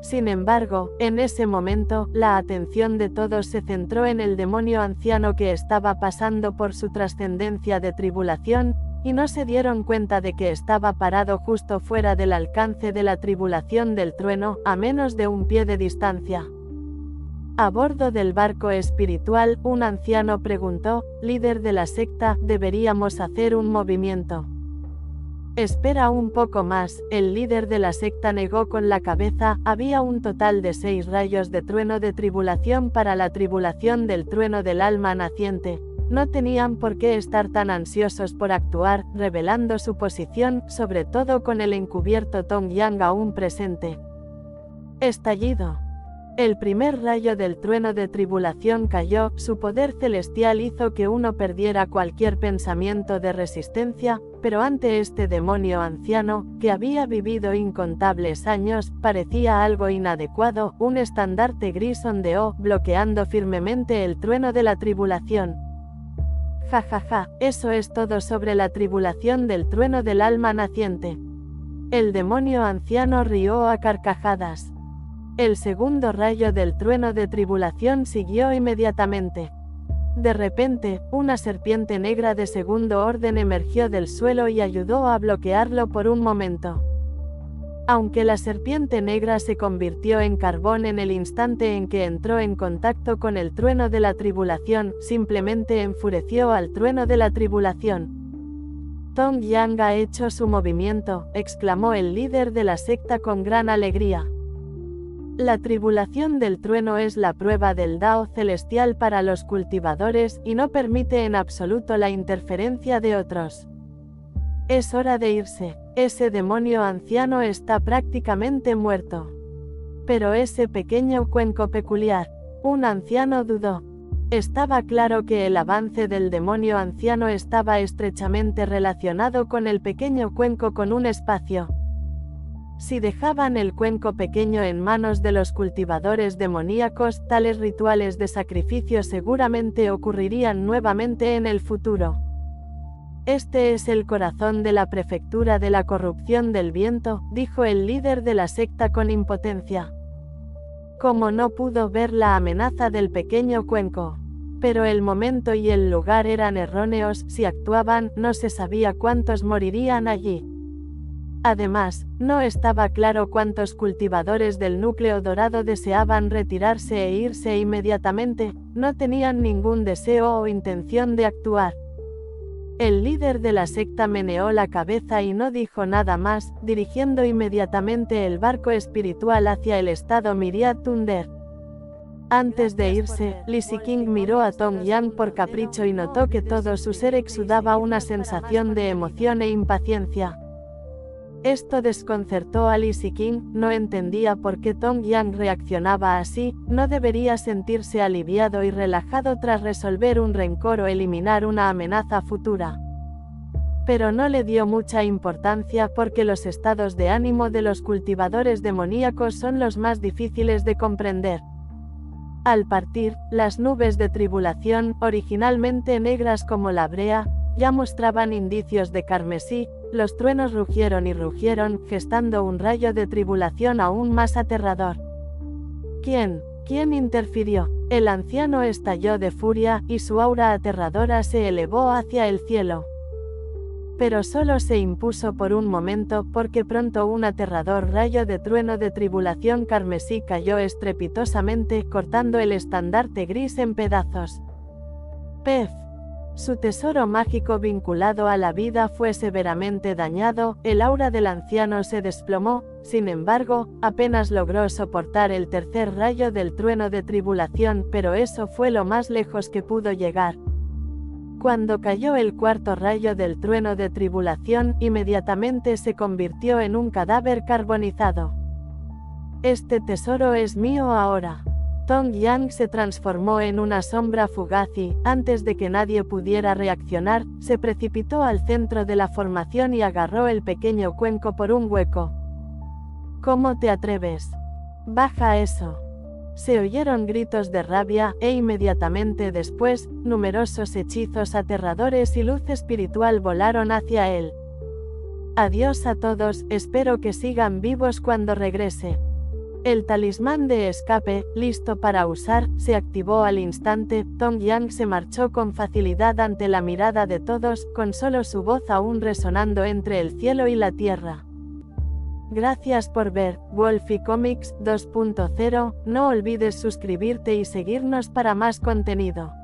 Sin embargo, en ese momento, la atención de todos se centró en el demonio anciano que estaba pasando por su trascendencia de tribulación, y no se dieron cuenta de que estaba parado justo fuera del alcance de la tribulación del trueno, a menos de un pie de distancia. A bordo del barco espiritual, un anciano preguntó, líder de la secta, deberíamos hacer un movimiento. Espera un poco más, el líder de la secta negó con la cabeza, había un total de 6 rayos de trueno de tribulación para la tribulación del trueno del alma naciente. No tenían por qué estar tan ansiosos por actuar, revelando su posición, sobre todo con el encubierto Tong Yang aún presente. Estallido. El primer rayo del trueno de tribulación cayó, su poder celestial hizo que uno perdiera cualquier pensamiento de resistencia, pero ante este demonio anciano, que había vivido incontables años, parecía algo inadecuado, un estandarte gris ondeó, bloqueando firmemente el trueno de la tribulación. Ja ja ja, eso es todo sobre la tribulación del trueno del alma naciente. El demonio anciano rió a carcajadas. El segundo rayo del trueno de tribulación siguió inmediatamente. De repente, una serpiente negra de segundo orden emergió del suelo y ayudó a bloquearlo por un momento. Aunque la serpiente negra se convirtió en carbón en el instante en que entró en contacto con el trueno de la tribulación, simplemente enfureció al trueno de la tribulación. Tong Yang ha hecho su movimiento, exclamó el líder de la secta con gran alegría. La tribulación del trueno es la prueba del Dao celestial para los cultivadores y no permite en absoluto la interferencia de otros. Es hora de irse, ese demonio anciano está prácticamente muerto. Pero ese pequeño cuenco peculiar, un anciano dudó. Estaba claro que el avance del demonio anciano estaba estrechamente relacionado con el pequeño cuenco con un espacio. Si dejaban el cuenco pequeño en manos de los cultivadores demoníacos, tales rituales de sacrificio seguramente ocurrirían nuevamente en el futuro. Este es el corazón de la prefectura de la corrupción del viento, dijo el líder de la secta con impotencia. Como no pudo ver la amenaza del pequeño cuenco. Pero el momento y el lugar eran erróneos, si actuaban, no se sabía cuántos morirían allí. Además, no estaba claro cuántos cultivadores del núcleo dorado deseaban retirarse e irse inmediatamente, no tenían ningún deseo o intención de actuar. El líder de la secta meneó la cabeza y no dijo nada más, dirigiendo inmediatamente el barco espiritual hacia el estado Myriad Thunder. Antes de irse, Li Ziqing miró a Tong Yang por capricho y notó que todo su ser exudaba una sensación de emoción e impaciencia. Esto desconcertó a Li Ziqing, no entendía por qué Tong Yang reaccionaba así, no debería sentirse aliviado y relajado tras resolver un rencor o eliminar una amenaza futura. Pero no le dio mucha importancia porque los estados de ánimo de los cultivadores demoníacos son los más difíciles de comprender. Al partir, las nubes de tribulación, originalmente negras como la brea, ya mostraban indicios de carmesí. Los truenos rugieron y rugieron, gestando un rayo de tribulación aún más aterrador. ¿Quién interfirió? El anciano estalló de furia, y su aura aterradora se elevó hacia el cielo. Pero solo se impuso por un momento, porque pronto un aterrador rayo de trueno de tribulación carmesí cayó estrepitosamente, cortando el estandarte gris en pedazos. Pef. Su tesoro mágico vinculado a la vida fue severamente dañado, el aura del anciano se desplomó, sin embargo, apenas logró soportar el tercer rayo del trueno de tribulación, pero eso fue lo más lejos que pudo llegar. Cuando cayó el cuarto rayo del trueno de tribulación, inmediatamente se convirtió en un cadáver carbonizado. Este tesoro es mío ahora. Tong Yang se transformó en una sombra fugaz y, antes de que nadie pudiera reaccionar, se precipitó al centro de la formación y agarró el pequeño cuenco por un hueco. ¿Cómo te atreves? Baja eso. Se oyeron gritos de rabia, e inmediatamente después, numerosos hechizos aterradores y luz espiritual volaron hacia él. Adiós a todos, espero que sigan vivos cuando regrese. El talismán de escape, listo para usar, se activó al instante. Tong Yang se marchó con facilidad ante la mirada de todos, con solo su voz aún resonando entre el cielo y la tierra. Gracias por ver Wolfie Comics 2.0, no olvides suscribirte y seguirnos para más contenido.